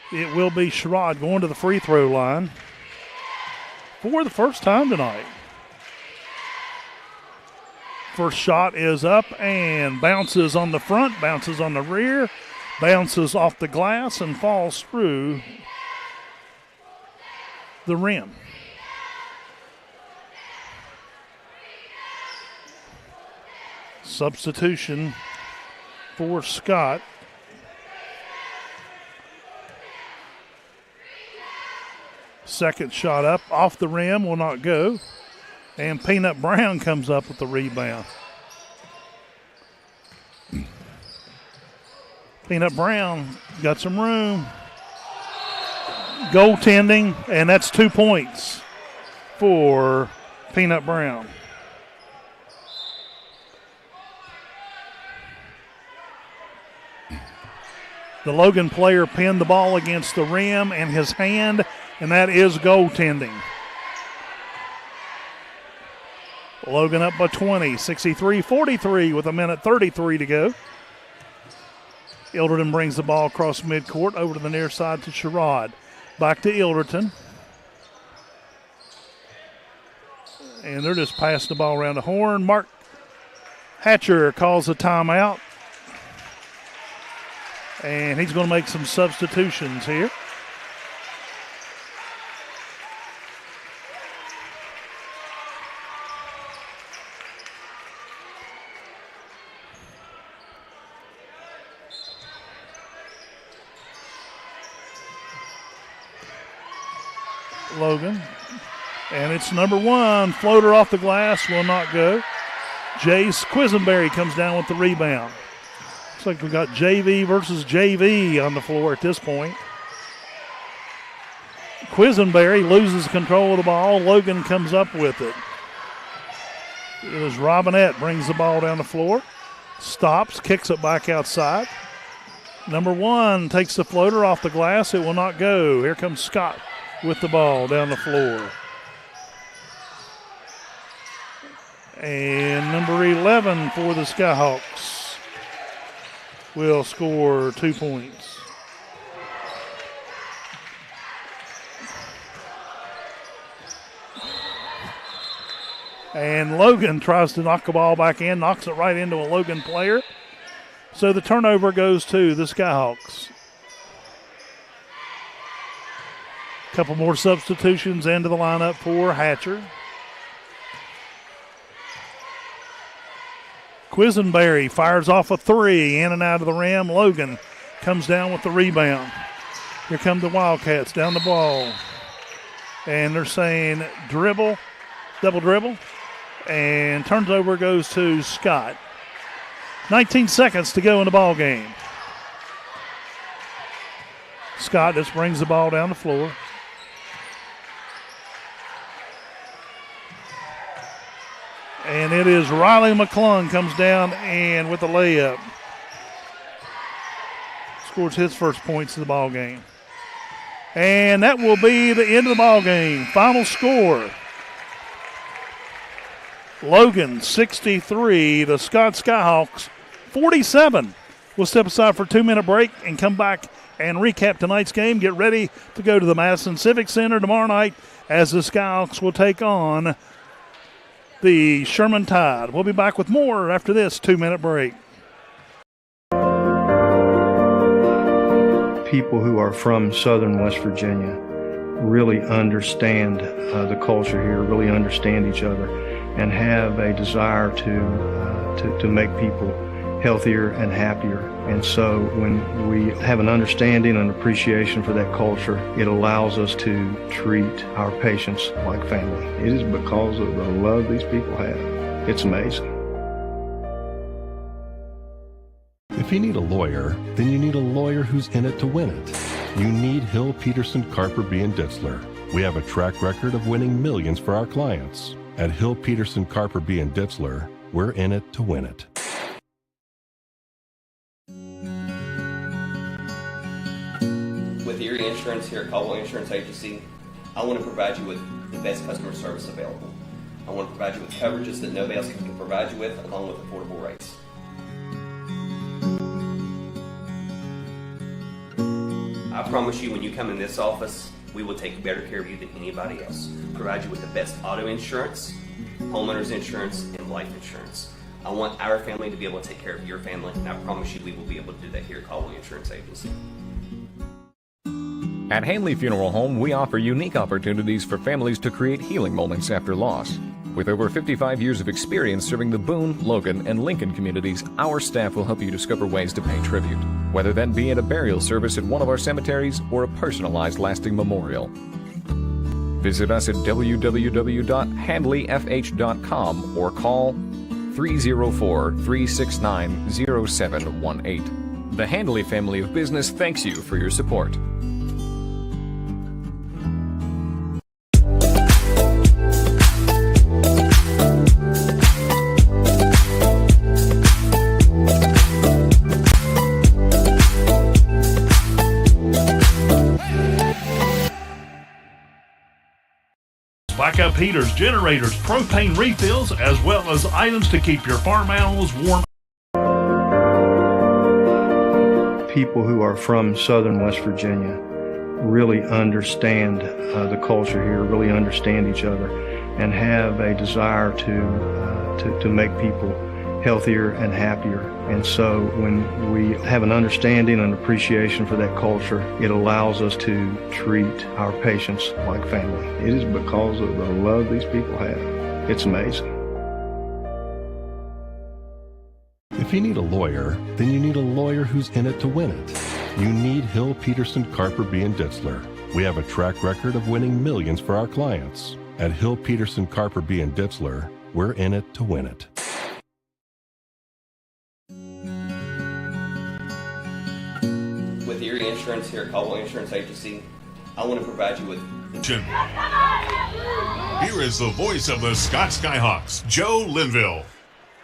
It will be Sherrod going to the free throw line for the first time tonight. First shot is up and bounces on the front, bounces on the rear, bounces off the glass and falls through the rim. Substitution for Scott. Second shot up, off the rim, will not go. And Peanut Brown comes up with the rebound. Peanut Brown got some room. Goaltending, and that's 2 points for Peanut Brown. The Logan player pinned the ball against the rim and his hand, and that is goaltending. Logan up by 20, 63-43 with 1:33 to go. Ilderton brings the ball across midcourt over to the near side to Sherrod. Back to Ilderton. And they're just passing the ball around the horn. Mark Hatcher calls a timeout. And he's going to make some substitutions here. Logan. And it's number 1. Floater off the glass, will not go. Jace Quisenberry comes down with the rebound. Looks like we've got JV versus JV on the floor at this point. Quisenberry loses control of the ball. Logan comes up with it. It is Robinette brings the ball down the floor. Stops, kicks it back outside. Number 1 takes the floater off the glass. It will not go. Here comes Scott with the ball down the floor. And number 11 for the Skyhawks will score 2 points. And Logan tries to knock the ball back in, knocks it right into a Logan player. So the turnover goes to the Skyhawks. A couple more substitutions into the lineup for Hatcher. Quisenberry fires off a 3 in and out of the rim. Logan comes down with the rebound. Here come the Wildcats down the ball. And they're saying dribble, double dribble. And turns over goes to Scott. 19 seconds to go in the ball game. Scott just brings the ball down the floor. And it is Riley McClung comes down and with the layup. Scores his first points of the ball game. And that will be the end of the ball game. Final score. Logan 63, the Scott Skyhawks 47. We'll step aside for a 2-minute break and come back and recap tonight's game. Get ready to go to the Madison Civic Center tomorrow night as the Skyhawks will take on the Sherman Tide. We'll be back with more after this 2-minute break. People who are from southern West Virginia really understand the culture here, really understand each other, and have a desire to make people healthier and happier. And so when we have an understanding and appreciation for that culture, it allows us to treat our patients like family. It is because of the love these people have. It's amazing. If you need a lawyer, then you need a lawyer who's in it to win it. You need Hill, Peterson, Carper, B. & Ditzler. We have a track record of winning millions for our clients. At Hill, Peterson, Carper, B. & Ditzler, we're in it to win it. With Erie Insurance here at Caldwell Insurance Agency, I want to provide you with the best customer service available. I want to provide you with coverages that nobody else can provide you with, along with affordable rates. I promise you, when you come in this office, we will take better care of you than anybody else. Provide you with the best auto insurance, homeowners insurance, and life insurance. I want our family to be able to take care of your family, and I promise you we will be able to do that here at Caldwell Insurance Agency. At Hanley Funeral Home, we offer unique opportunities for families to create healing moments after loss. With over 55 years of experience serving the Boone, Logan, and Lincoln communities, our staff will help you discover ways to pay tribute, whether that be at a burial service at one of our cemeteries or a personalized lasting memorial. Visit us at www.handleyfh.com or call 304-369-0718. The Handley family of business thanks you for your support. backup heaters, generators, propane refills, as well as items to keep your farm animals warm. People who are from southern West Virginia really understand the culture here, really understand each other, and have a desire to make people healthier and happier. And so when we have an understanding and appreciation for that culture, it allows us to treat our patients like family. It is because of the love these people have. It's amazing. If you need a lawyer, then you need a lawyer who's in it to win it. You need Hill, Peterson, Carper, B. & Ditzler. We have a track record of winning millions for our clients. At Hill, Peterson, Carper, B. & Ditzler, we're in it to win it. With your insurance here at Caldwell Insurance Agency, I want to provide you with... Here is the voice of the Scott Skyhawks, Joe Linville.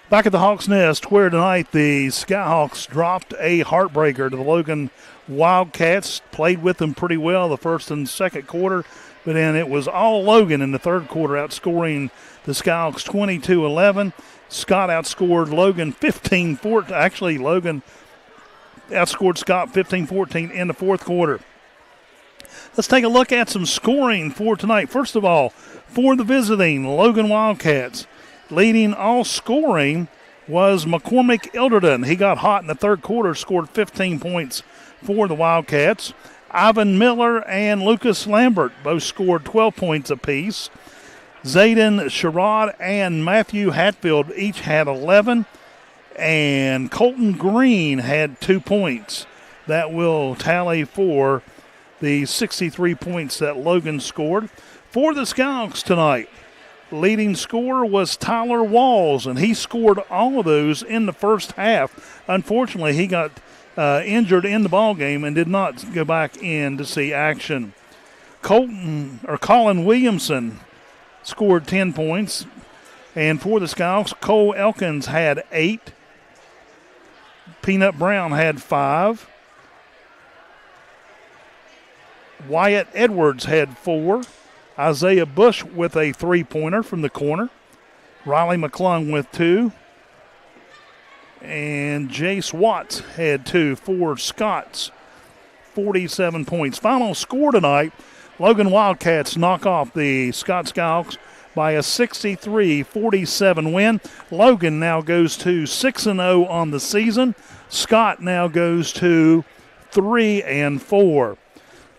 Back at the Hawks' Nest, where tonight the Skyhawks dropped a heartbreaker to the Logan Wildcats. Played with them pretty well the first and second quarter, but then it was all Logan in the third quarter, outscoring the Skyhawks 22-11. Scott outscored Logan 15-14. Actually, Logan outscored Scott 15-14 in the fourth quarter. Let's take a look at some scoring for tonight. First of all, for the visiting Logan Wildcats, leading all scoring was McCormick Elderton. He got hot in the third quarter, scored 15 points for the Wildcats. Ivan Miller and Lucas Lambert both scored 12 points apiece. Zayden Sherrod and Matthew Hatfield each had 11. And Colton Green had 2 points. That will tally for the 63 points that Logan scored. For the Skyhawks tonight, leading scorer was Tyler Walls, and he scored all of those in the first half. Unfortunately, he got injured in the ball game and did not go back in to see action. Colin Williamson scored 10 points, and for the Skyhawks, Cole Elkins had 8. Peanut Brown had 5. Wyatt Edwards had 4. Isaiah Bush with a 3-pointer from the corner. Riley McClung with 2. And Jace Watts had 2 for Scott's 47 points. Final score tonight, Logan Wildcats knock off the Scott Skyhawks by a 63-47 win. Logan now goes to 6-0 on the season. Scott now goes to 3-4.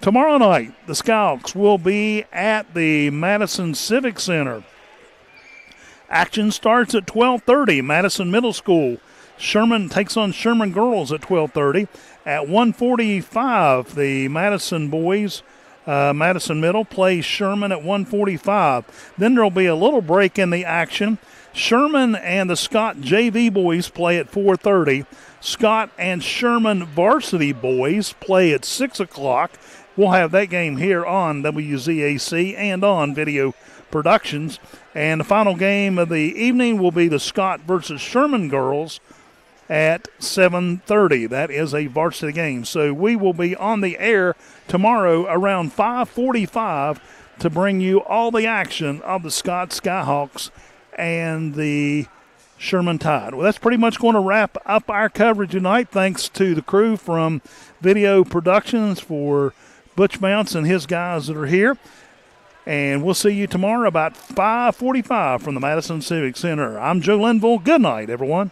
Tomorrow night, the Skyhawks will be at the Madison Civic Center. Action starts at 12:30. Madison Middle School. Sherman takes on Sherman Girls at 12:30. At 1:45, the Madison boys, Madison Middle, plays Sherman at 1:45. Then there will be a little break in the action. Sherman and the Scott JV boys play at 4:30. Scott and Sherman varsity boys play at 6 o'clock. We'll have that game here on WZAC and on Video Productions. And the final game of the evening will be the Scott versus Sherman girls at 7:30. That is a varsity game. So we will be on the air tomorrow around 5:45 to bring you all the action of the Scott Skyhawks and the Sherman Tide. Well, that's pretty much going to wrap up our coverage tonight. Thanks to the crew from Video Productions for Butch Mounts and his guys that are here. And we'll see you tomorrow about 5:45 from the Madison Civic Center. I'm Joe Linville. Good night, everyone.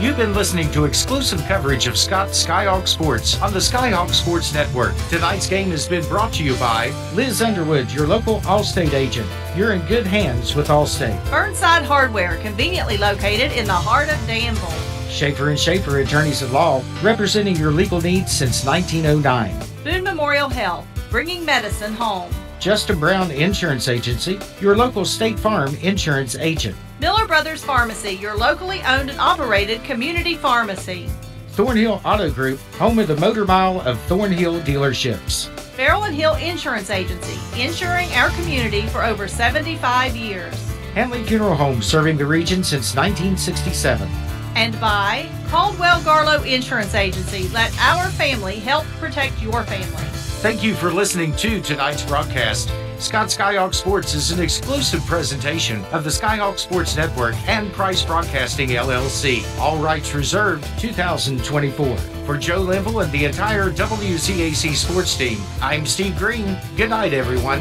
You've been listening to exclusive coverage of Scott's Skyhawk Sports on the Skyhawk Sports Network. Tonight's game has been brought to you by Liz Underwood, your local Allstate agent. You're in good hands with Allstate. Burnside Hardware, conveniently located in the heart of Danville. Schaefer & Schaefer, attorneys at law, representing your legal needs since 1909. Boone Memorial Health, bringing medicine home. Justin Brown Insurance Agency, your local State Farm insurance agent. Miller Brothers Pharmacy, your locally owned and operated community pharmacy. Thornhill Auto Group, home of the Motor Mile of Thornhill dealerships. Farrell & Hill Insurance Agency, insuring our community for over 75 years. Hanley Funeral Home, serving the region since 1967. And by Caldwell Garlow Insurance Agency. Let our family help protect your family. Thank you for listening to tonight's broadcast. Scott Skyhawk Sports is an exclusive presentation of the Skyhawk Sports Network and Price Broadcasting LLC. All rights reserved, 2024. For Joe Linville and the entire WCAC sports team, I'm Steve Green. Good night, everyone.